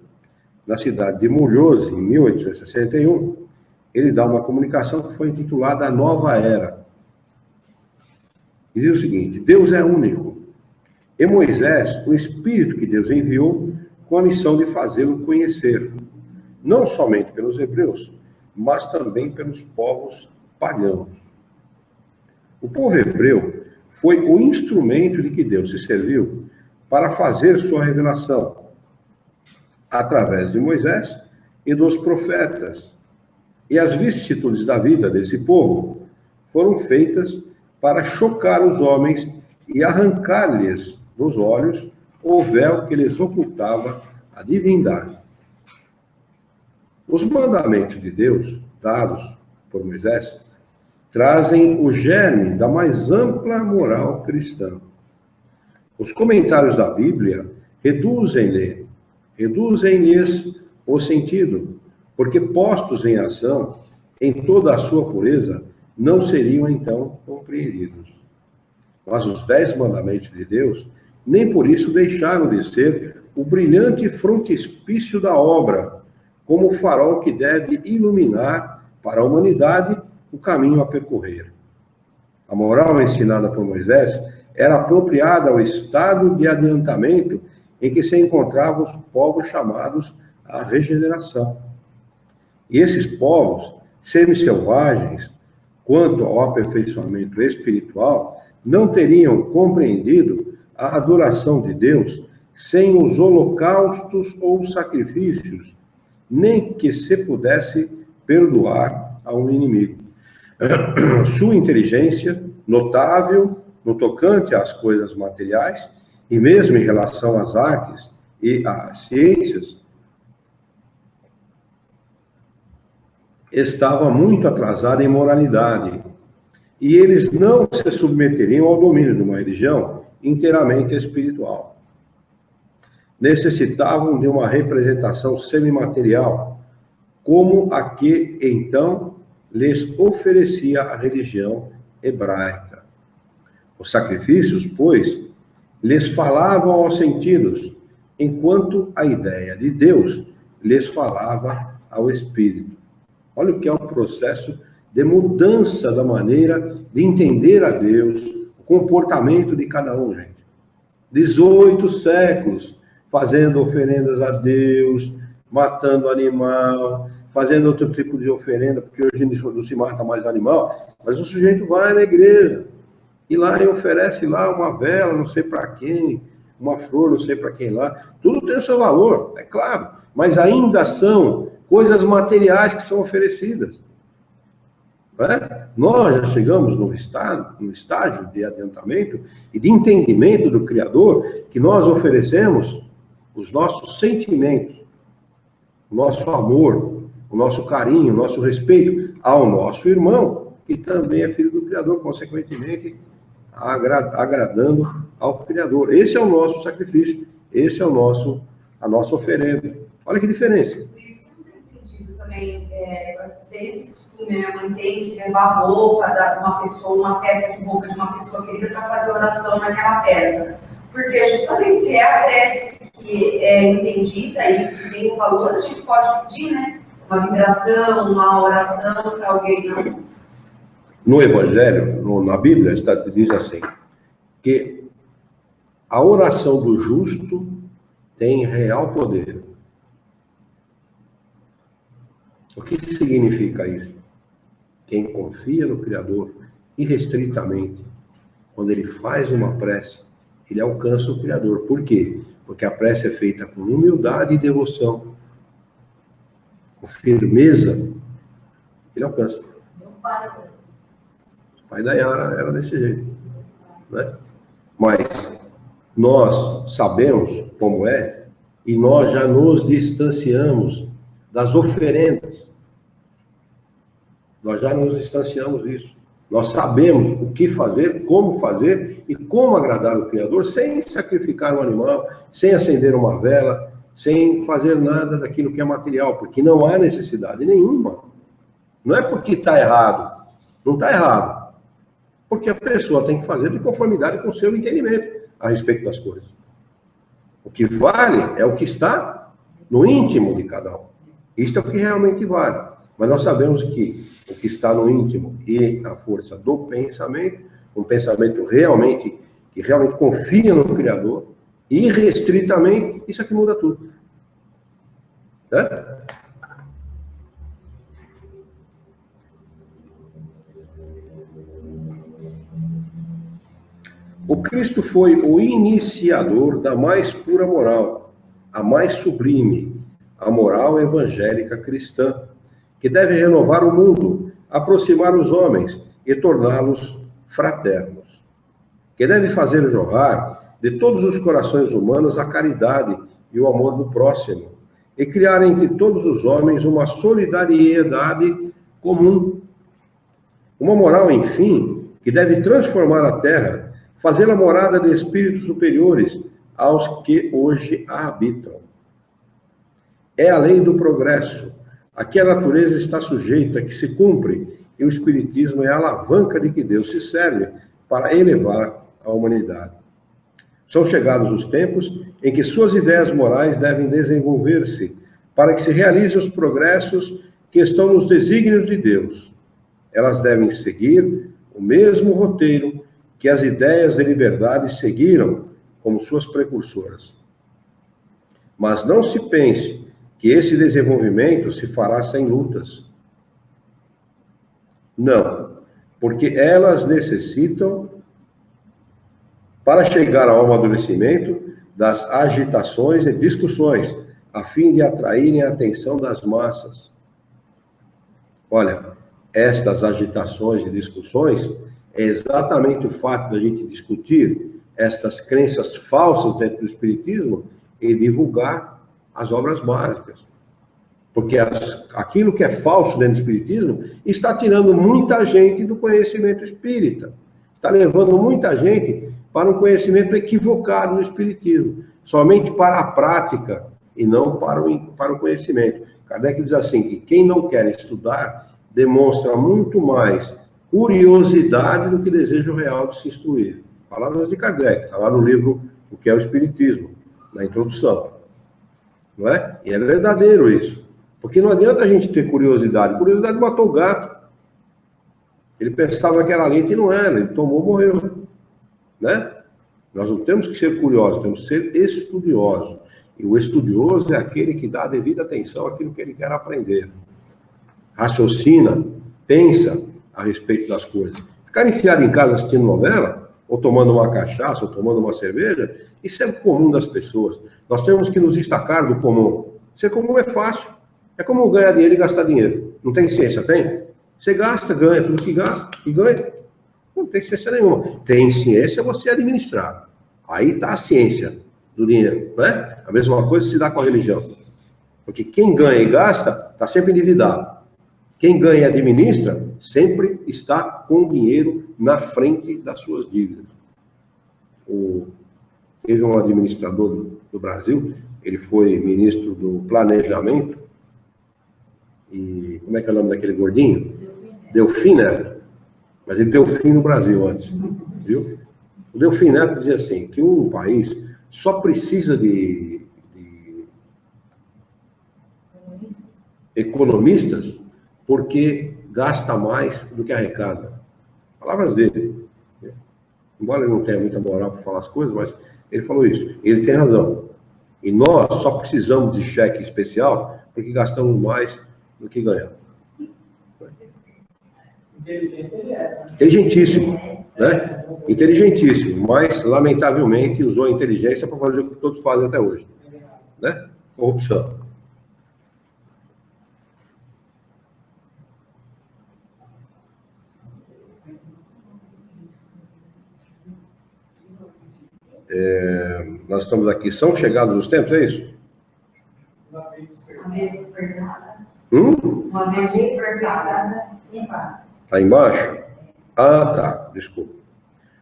na cidade de Mulhouse, em 1861, ele dá uma comunicação que foi intitulada A Nova Era. E diz o seguinte: Deus é único. E Moisés, o Espírito que Deus enviou, com a missão de fazê-lo conhecer, não somente pelos hebreus, mas também pelos povos pagãos. O povo hebreu foi o instrumento de que Deus se serviu para fazer sua revelação, através de Moisés e dos profetas. E as vicissitudes da vida desse povo foram feitas para chocar os homens e arrancar-lhes dos olhos o véu que lhes ocultava a divindade. Os mandamentos de Deus, dados por Moisés, trazem o germe da mais ampla moral cristã. Os comentários da Bíblia reduzem-lhes o sentido, porque postos em ação, em toda a sua pureza, não seriam então compreendidos. Mas os 10 mandamentos de Deus nem por isso deixaram de ser o brilhante frontispício da obra, como o farol que deve iluminar para a humanidade o caminho a percorrer. A moral ensinada por Moisés era apropriada ao estado de adiantamento em que se encontravam os povos chamados à regeneração. E esses povos, semi-selvagens, quanto ao aperfeiçoamento espiritual, não teriam compreendido a adoração de Deus sem os holocaustos ou sacrifícios, nem que se pudesse perdoar a um inimigo. Sua inteligência, notável no tocante às coisas materiais, e mesmo em relação às artes e às ciências, estava muito atrasada em moralidade, e eles não se submeteriam ao domínio de uma religião inteiramente espiritual. Necessitavam de uma representação semimaterial, como a que, então, lhes oferecia a religião hebraica. Os sacrifícios, pois, lhes falavam aos sentidos, enquanto a ideia de Deus lhes falava ao espírito. Olha o que é o processo de mudança da maneira de entender a Deus, o comportamento de cada um, gente. 18 séculos fazendo oferendas a Deus, matando animal, fazendo outro tipo de oferenda, porque hoje não se mata mais animal, mas o sujeito vai na igreja e lá e oferece lá uma vela, não sei para quem, uma flor, não sei para quem lá. Tudo tem o seu valor, é claro, mas ainda são coisas materiais que são oferecidas. Não é? Nós já chegamos no estágio de adiantamento e de entendimento do Criador, que nós oferecemos os nossos sentimentos, o nosso amor, o nosso carinho, o nosso respeito ao nosso irmão, que também é filho do Criador, consequentemente agradando ao Criador. Esse é o nosso sacrifício, esse é a nossa oferenda. Olha que diferença. Isso não tem sentido também, tem esse costume, minha mãe tem de levar roupa de uma pessoa, uma peça de roupa de uma pessoa querida para fazer oração naquela peça. Porque justamente se é a peça que é entendida e que tem um valor, a gente pode pedir, né? Uma vibração, uma oração para alguém, não? No Evangelho, na Bíblia, diz assim, que a oração do justo tem real poder. O que significa isso? Quem confia no Criador irrestritamente, quando ele faz uma prece, ele alcança o Criador. Por quê? Porque a prece é feita com humildade e devoção, com firmeza, ele alcança. O pai da Yara era desse jeito, né? Mas nós sabemos como é, e nós já nos distanciamos das oferendas. Nós já nos distanciamos disso. Nós sabemos o que fazer, e como agradar o Criador, sem sacrificar um animal, sem acender uma vela, sem fazer nada daquilo que é material, porque não há necessidade nenhuma. Não é porque está errado. Não está errado. Porque a pessoa tem que fazer de conformidade com o seu entendimento a respeito das coisas. O que vale é o que está no íntimo de cada um. Isto é o que realmente vale. Mas nós sabemos que o que está no íntimo e a força do pensamento, um pensamento que realmente confia no Criador, irrestritamente, isso aqui muda tudo. Né? O Cristo foi o iniciador da mais pura moral, a mais sublime, a moral evangélica cristã, que deve renovar o mundo, aproximar os homens e torná-los fraternos, que deve fazer jorrar de todos os corações humanos a caridade e o amor do próximo, e criar entre todos os homens uma solidariedade comum. Uma moral, enfim, que deve transformar a terra, fazê-la morada de espíritos superiores aos que hoje a habitam. É a lei do progresso, a que a natureza está sujeita, que se cumpre, e o Espiritismo é a alavanca de que Deus se serve para elevar a humanidade. São chegados os tempos em que suas ideias morais devem desenvolver-se para que se realizem os progressos que estão nos desígnios de Deus. Elas devem seguir o mesmo roteiro que as ideias de liberdade seguiram como suas precursoras. Mas não se pense que esse desenvolvimento se fará sem lutas. Não, porque elas necessitam, para chegar ao amadurecimento, das agitações e discussões, a fim de atraírem a atenção das massas. Olha, estas agitações e discussões é exatamente o fato da gente discutir estas crenças falsas dentro do Espiritismo e divulgar as obras básicas. Porque aquilo que é falso dentro do Espiritismo está tirando muita gente do conhecimento espírita. Está levando muita gente para um conhecimento equivocado no Espiritismo. Somente para a prática e não para o conhecimento. Kardec diz assim, que quem não quer estudar demonstra muito mais curiosidade do que desejo real de se instruir. Palavras de Kardec, está lá no livro O que é o Espiritismo, na introdução. Não é? E é verdadeiro isso. Porque não adianta a gente ter curiosidade. Curiosidade matou o gato. Ele pensava que era leite e não era. Ele tomou, morreu. Né? Nós não temos que ser curiosos, temos que ser estudiosos. E o estudioso é aquele que dá a devida atenção àquilo que ele quer aprender. Raciocina, pensa a respeito das coisas. Ficar enfiado em casa assistindo novela, ou tomando uma cachaça, ou tomando uma cerveja, isso é o comum das pessoas. Nós temos que nos destacar do comum. Ser comum é fácil. É como ganhar dinheiro e gastar dinheiro. Não tem ciência, tem? Você gasta, ganha, tudo que gasta e ganha. Não tem ciência nenhuma. Tem ciência você administrar. Aí está a ciência do dinheiro, né? A mesma coisa se dá com a religião. Porque quem ganha e gasta está sempre endividado. Quem ganha e administra sempre está com o dinheiro na frente das suas dívidas. Teve um administrador do Brasil, ele foi ministro do Planejamento, e como é que é o nome daquele gordinho? Delfim Neto. Mas ele deu fim no Brasil antes, viu? O Delfim Neto dizia assim, que um país só precisa de economistas porque gasta mais do que arrecada. Palavras dele. Embora ele não tenha muita moral para falar as coisas, mas ele falou isso. Ele tem razão. E nós só precisamos de cheque especial porque gastamos mais do que ganhamos. Inteligente ele é. Inteligentíssimo, né? Inteligentíssimo, mas, lamentavelmente, usou a inteligência para fazer o que todos fazem até hoje. Né? Corrupção. Nós estamos aqui. São chegados os tempos, é isso? Uma vez despertada. Uma vez despertada. Está embaixo? Ah, tá. Desculpa.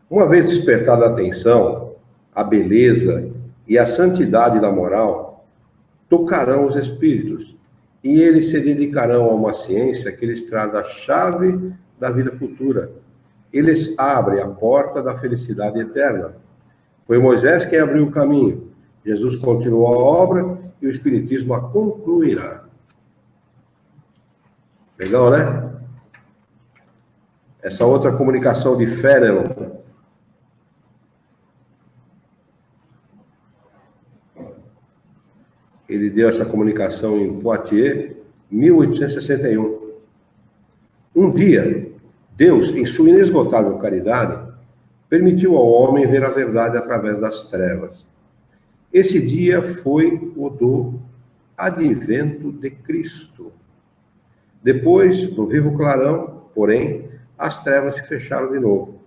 Uma vez despertada a atenção, a beleza e a santidade da moral, tocarão os espíritos, e eles se dedicarão a uma ciência que lhes traz a chave da vida futura. Eles abrem a porta da felicidade eterna. Foi Moisés quem abriu o caminho. Jesus continuou a obra e o Espiritismo a concluirá. Legal, né? Essa outra comunicação de Fénelon. Ele deu essa comunicação em Poitiers, 1861. Um dia, Deus, em sua inesgotável caridade, permitiu ao homem ver a verdade através das trevas. Esse dia foi o do advento de Cristo. Depois do vivo clarão, porém, as trevas se fecharam de novo.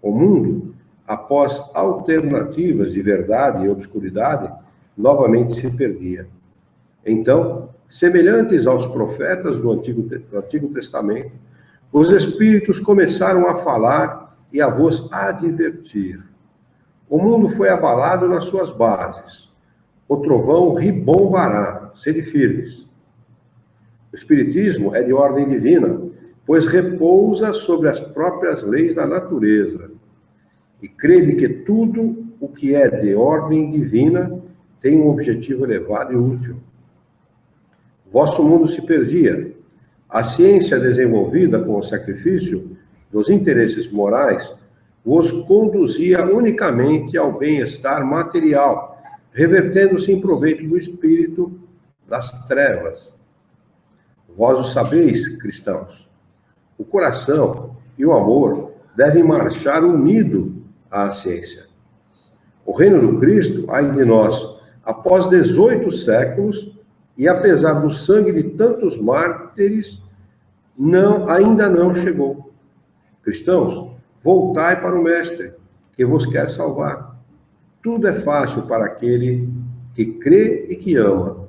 O mundo, após alternativas de verdade e obscuridade, novamente se perdia. Então, semelhantes aos profetas do Antigo Testamento, os espíritos começaram a falar e a vos advertir. O mundo foi abalado nas suas bases. O trovão ribombará, sede firmes. O Espiritismo é de ordem divina, pois repousa sobre as próprias leis da natureza. E crede que tudo o que é de ordem divina tem um objetivo elevado e útil. vosso mundo se perdia. A ciência desenvolvida com o sacrifício dos interesses morais vos conduzia unicamente ao bem-estar material, revertendo-se em proveito do espírito das trevas. Vós o sabeis, cristãos. O coração e o amor devem marchar unido à ciência. O reino do Cristo, ai de nós, após 18 séculos, e apesar do sangue de tantos mártires, ainda não chegou. Cristãos, voltai para o Mestre, que vos quer salvar. Tudo é fácil para aquele que crê e que ama.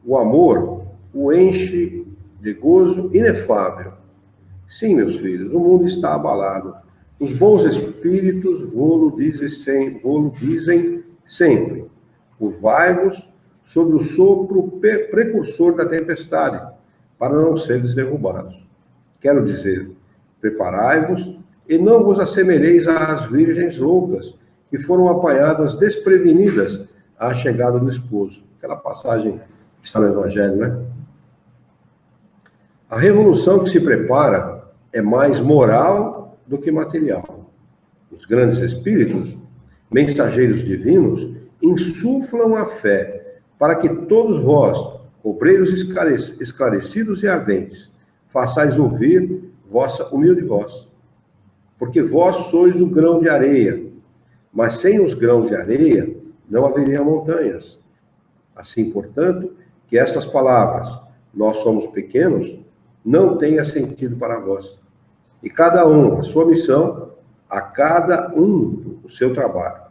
O amor o enche de gozo inefável. Sim, meus filhos, o mundo está abalado. Os bons espíritos vô-lo dizem sempre. Curvai-vos sobre o sopro precursor da tempestade, para não seres derrubados. Quero dizer, preparai-vos e não vos assemelheis às virgens loucas, que foram apanhadas desprevenidas à chegada do esposo. Aquela passagem que está no Evangelho, né? A revolução que se prepara é mais moral do que material. Os grandes espíritos, mensageiros divinos, insuflam a fé para que todos vós, obreiros esclarecidos e ardentes, façais ouvir vossa humilde voz. Porque vós sois o grão de areia, mas sem os grãos de areia não haveria montanhas. Assim, portanto, que essas palavras, nós somos pequenos, não tenha sentido para vós. E cada um a sua missão, a cada um o seu trabalho.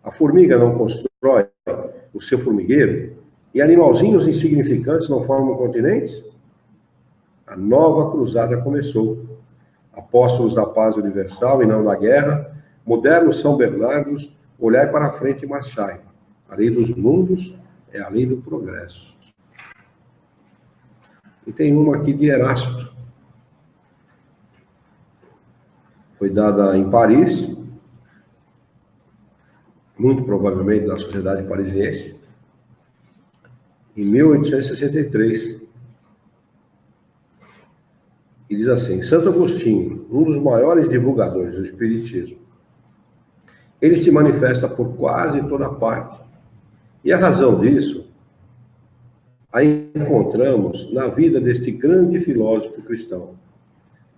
A formiga não constrói o seu formigueiro e animalzinhos insignificantes não formam continentes? A nova cruzada começou. Apóstolos da paz universal e não da guerra, modernos São Bernardos, olhai para a frente e marchai. A lei dos mundos é a lei do progresso. E tem uma aqui de Erasto. Foi dada em Paris, muito provavelmente na Sociedade Parisiense, em 1863. E diz assim: Santo Agostinho, um dos maiores divulgadores do Espiritismo, ele se manifesta por quase toda parte. E a razão disso a encontramos na vida deste grande filósofo cristão.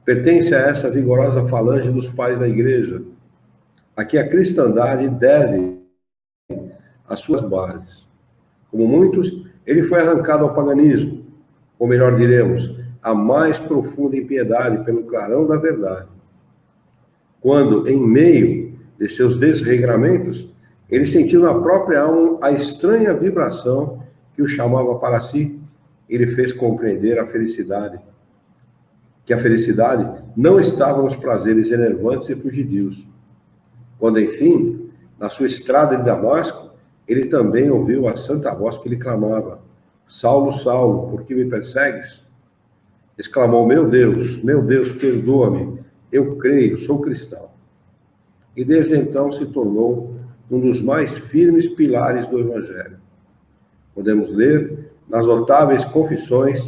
Pertence a essa vigorosa falange dos pais da Igreja, a que a cristandade deve as suas bases. Como muitos, ele foi arrancado ao paganismo, ou melhor diremos, a mais profunda impiedade pelo clarão da verdade. Quando, em meio de seus desregramentos, ele sentiu na própria alma a estranha vibração que o chamava para si, ele fez compreender que a felicidade não estava nos prazeres enervantes e fugidios. Quando, enfim, na sua estrada de Damasco, ele também ouviu a santa voz que lhe clamava: Saulo, Saulo, por que me persegues? Exclamou: meu Deus, perdoa-me, eu creio, sou cristão. E desde então se tornou um dos mais firmes pilares do Evangelho. Podemos ler nas notáveis confissões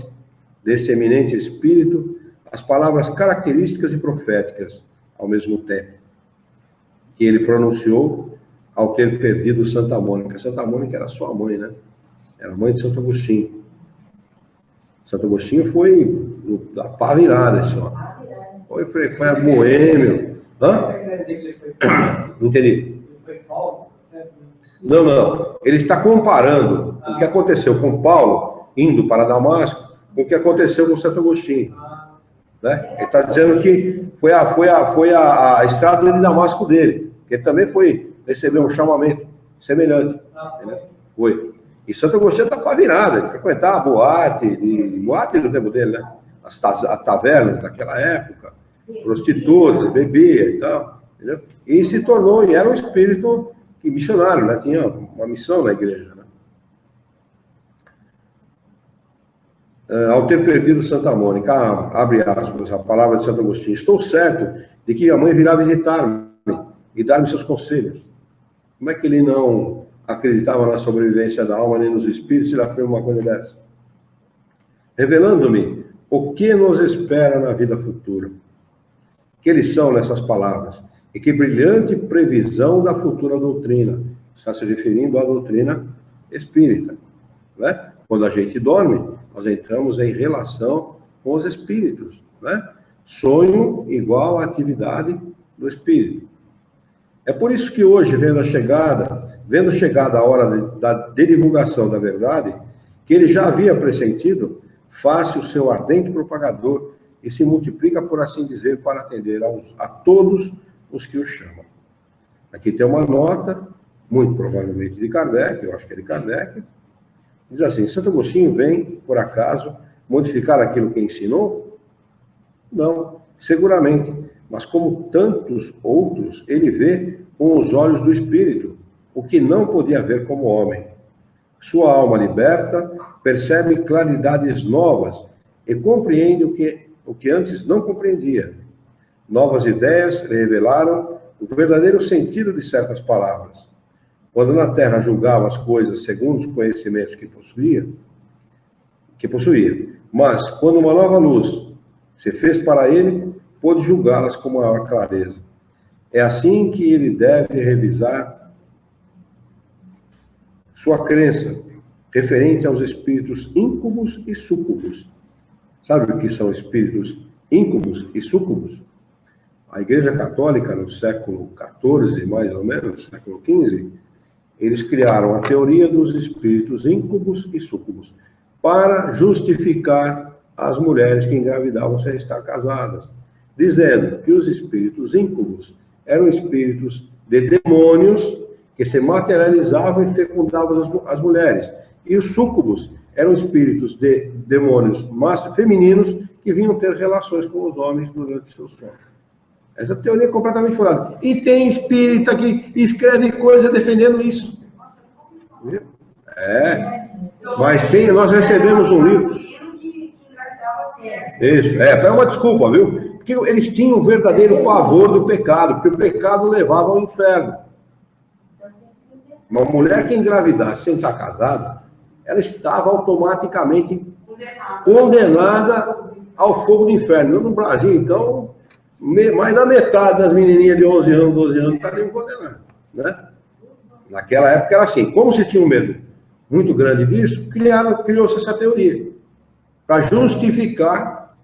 desse eminente espírito as palavras características e proféticas ao mesmo tempo, que ele pronunciou ao ter perdido Santa Mônica. Santa Mônica era sua mãe, né? Era mãe de Santo Agostinho. Santo Agostinho foi da pá virada, esse homem. Foi a boêmio. Hã? Não entendi. Não. Ele está comparando o que aconteceu com Paulo, indo para Damasco, com o que aconteceu com Santo Agostinho. Né? Ele está dizendo que foi a estrada de Damasco dele, que ele também recebeu um chamamento semelhante. Foi. E Santo Agostinho está para virada, ele frequentava boate no tempo dele, né? As tavernas daquela época, prostitutas, bebia e tal, entendeu? E se tornou, e era um espírito missionário, né? Tinha uma missão na igreja, né? Ao ter perdido Santa Mônica, abre aspas, a palavra de Santo Agostinho: estou certo de que a mãe virá visitar-me e dar-me seus conselhos. Como é que ele não acreditava na sobrevivência da alma nem nos espíritos e ele afirma uma coisa dessa? revelando-me o que nos espera na vida futura. Que lição nessas palavras, e que brilhante previsão da futura doutrina. Está se referindo à doutrina espírita. Né? Quando a gente dorme, nós entramos em relação com os espíritos. Né? Sonho igual à atividade do espírito. É por isso que hoje, vendo chegada a hora da divulgação da verdade, que ele já havia pressentido, faça o seu ardente propagador e se multiplica, por assim dizer, para atender a todos os que o chamam. Aqui tem uma nota, muito provavelmente de Kardec, eu acho que é de Kardec, diz assim: Santo Agostinho vem, por acaso, modificar aquilo que ensinou? Não, seguramente, mas como tantos outros, ele vê com os olhos do espírito, o que não podia ver como homem. Sua alma liberta percebe claridades novas e compreende o que antes não compreendia. Novas ideias revelaram o verdadeiro sentido de certas palavras. Quando na Terra julgava as coisas segundo os conhecimentos que possuía, mas quando uma nova luz se fez para ele, pôde julgá-las com maior clareza. É assim que ele deve revisar sua crença referente aos espíritos íncubos e súcubos. Sabe o que são espíritos íncubos e súcubos? A Igreja Católica, no século XIV, mais ou menos, século XV, eles criaram a teoria dos espíritos íncubos e súcubos para justificar as mulheres que engravidavam sem estar casadas, dizendo que os espíritos íncubos eram espíritos de demônios que se materializavam e fecundavam as mulheres, e os súcubos eram espíritos de demônios femininos que vinham ter relações com os homens durante seu sono. Essa teoria é completamente furada. E tem espírita que escreve coisa defendendo isso. Mas nós recebemos um livro. Isso, é uma desculpa, viu? Porque eles tinham o verdadeiro pavor do pecado, porque o pecado levava ao inferno. Uma mulher que engravidasse sem estar casada, ela estava automaticamente condenada ao fogo do inferno. No Brasil, então, mais da metade das menininhas de 11 anos, 12 anos estariam condenadas. Né? Naquela época era assim. Como se tinha um medo muito grande disso, criou-se essa teoria para justificar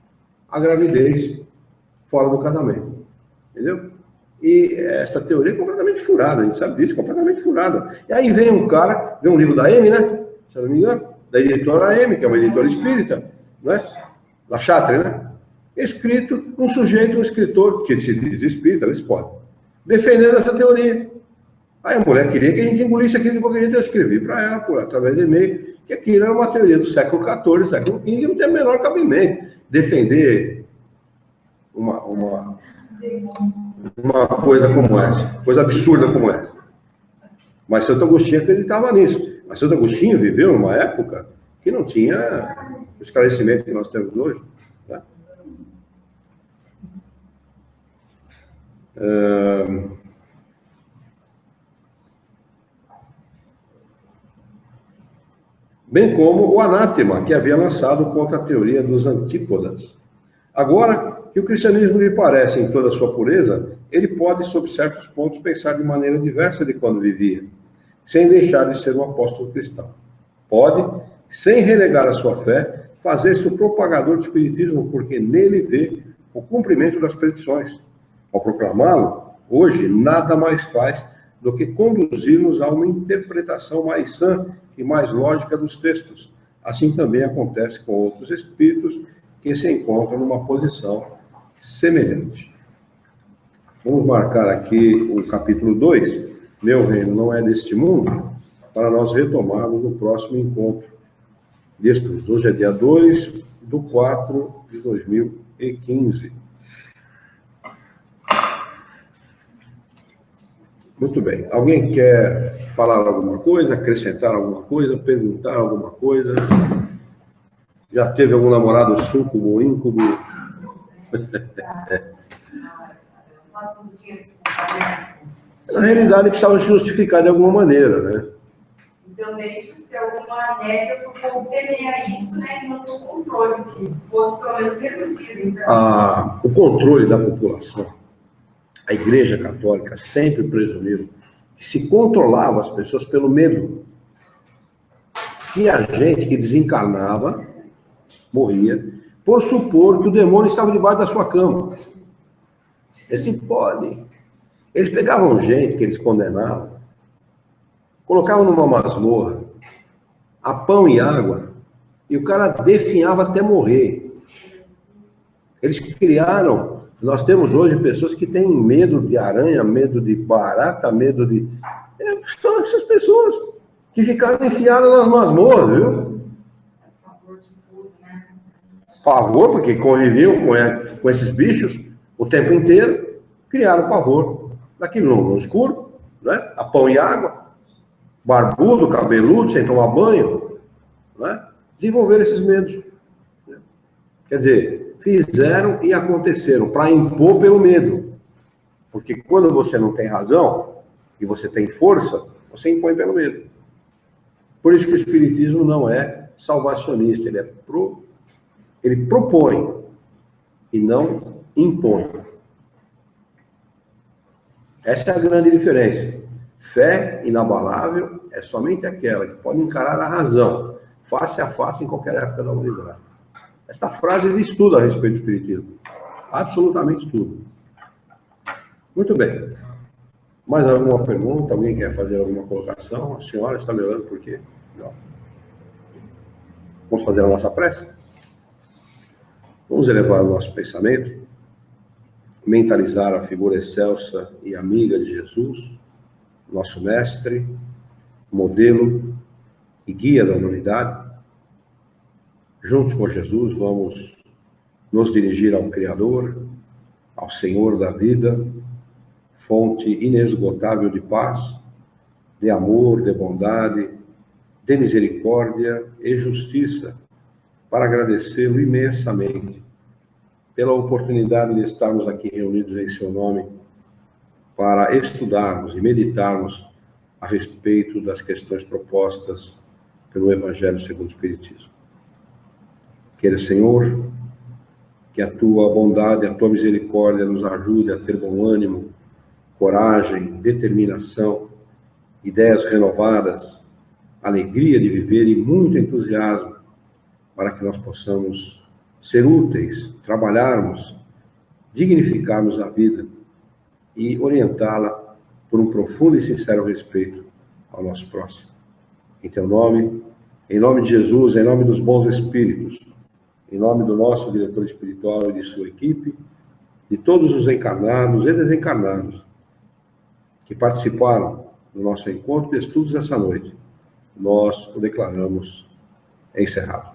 a gravidez fora do casamento. Entendeu? E essa teoria é completamente furada, a gente sabe disso, completamente furada. E aí vem um cara, vem um livro da M, né? Se eu não me engano, da editora M, que é uma editora espírita, né? Da Chatre, né? Escrito um escritor, que se diz espírita, eles podem, defendendo essa teoria. Aí a mulher queria que a gente engolisse aquilo de qualquer jeito. Eu escrevi para ela, através de e-mail, que aquilo era uma teoria do século XIV, século XV, e não tem o menor cabimento defender uma coisa como essa, coisa absurda como essa. Mas Santo Agostinho acreditava nisso. Mas Santo Agostinho viveu numa época que não tinha o esclarecimento que nós temos hoje. Né? Bem como o anátema que havia lançado contra a teoria dos antípodas. Agora que o cristianismo lhe parece em toda a sua pureza, ele pode, sob certos pontos, pensar de maneira diversa de quando vivia, sem deixar de ser um apóstolo cristão. Pode, sem renegar a sua fé, fazer-se o propagador do espiritismo, porque nele vê o cumprimento das predições. Ao proclamá-lo, hoje nada mais faz do que conduzir-nos a uma interpretação mais sã e mais lógica dos textos. Assim também acontece com outros espíritos que se encontram numa posição semelhante. Vamos marcar aqui o capítulo 2, Meu Reino Não É Deste Mundo, para nós retomarmos no próximo encontro de estudos. Hoje é dia 2/4/2015. Muito bem. Alguém quer falar alguma coisa, acrescentar alguma coisa, perguntar alguma coisa? Já teve algum namorado súcubo ou íncubo? Na realidade, precisava se justificar de alguma maneira, né? também tinha que ter alguma regra para o povo temer a isso, né? E não ter o controle, que fosse pelo menos reduzido. Então. O controle da população, a Igreja Católica sempre presumiu que se controlava as pessoas pelo medo. Tinha gente que desencarnava, morria, por supor que o demônio estava debaixo da sua cama. Esse pode. Eles pegavam gente que eles condenavam, colocavam numa masmorra, a pão e água, e o cara definhava até morrer. Eles criaram, nós temos hoje pessoas que têm medo de aranha, medo de barata, medo de... São essas pessoas que ficaram enfiadas nas masmorras, viu? Pavor, porque conviviam com esses bichos o tempo inteiro, criaram pavor. Daquilo no escuro, né? A pão e água, barbudo, cabeludo, sem tomar banho, né? Desenvolveram esses medos. Quer dizer, fizeram e aconteceram para impor pelo medo. Porque quando você não tem razão e você tem força, você impõe pelo medo. Por isso que o Espiritismo não é salvacionista, ele propõe e não impõe. Essa é a grande diferença. Fé inabalável é somente aquela que pode encarar a razão, face a face em qualquer época da humanidade. Esta frase diz tudo a respeito do Espiritismo. Absolutamente tudo. Muito bem. Mais alguma pergunta? Alguém quer fazer alguma colocação? A senhora está me olhando por quê? Não. Vamos fazer a nossa prece? Vamos elevar o nosso pensamento, mentalizar a figura excelsa e amiga de Jesus, nosso mestre, modelo e guia da humanidade. Juntos com Jesus, vamos nos dirigir ao Criador, ao Senhor da vida, fonte inesgotável de paz, de amor, de bondade, de misericórdia e justiça, para agradecê-lo imensamente pela oportunidade de estarmos aqui reunidos em seu nome, para estudarmos e meditarmos a respeito das questões propostas pelo Evangelho segundo o Espiritismo. Queira, Senhor, que a tua bondade, a tua misericórdia nos ajude a ter bom ânimo, coragem, determinação, ideias renovadas, alegria de viver e muito entusiasmo, para que nós possamos ser úteis, trabalharmos, dignificarmos a vida e orientá-la por um profundo e sincero respeito ao nosso próximo. Em teu nome, em nome de Jesus, em nome dos bons espíritos, em nome do nosso diretor espiritual e de sua equipe, de todos os encarnados e desencarnados que participaram do nosso encontro de estudos essa noite, nós o declaramos encerrado.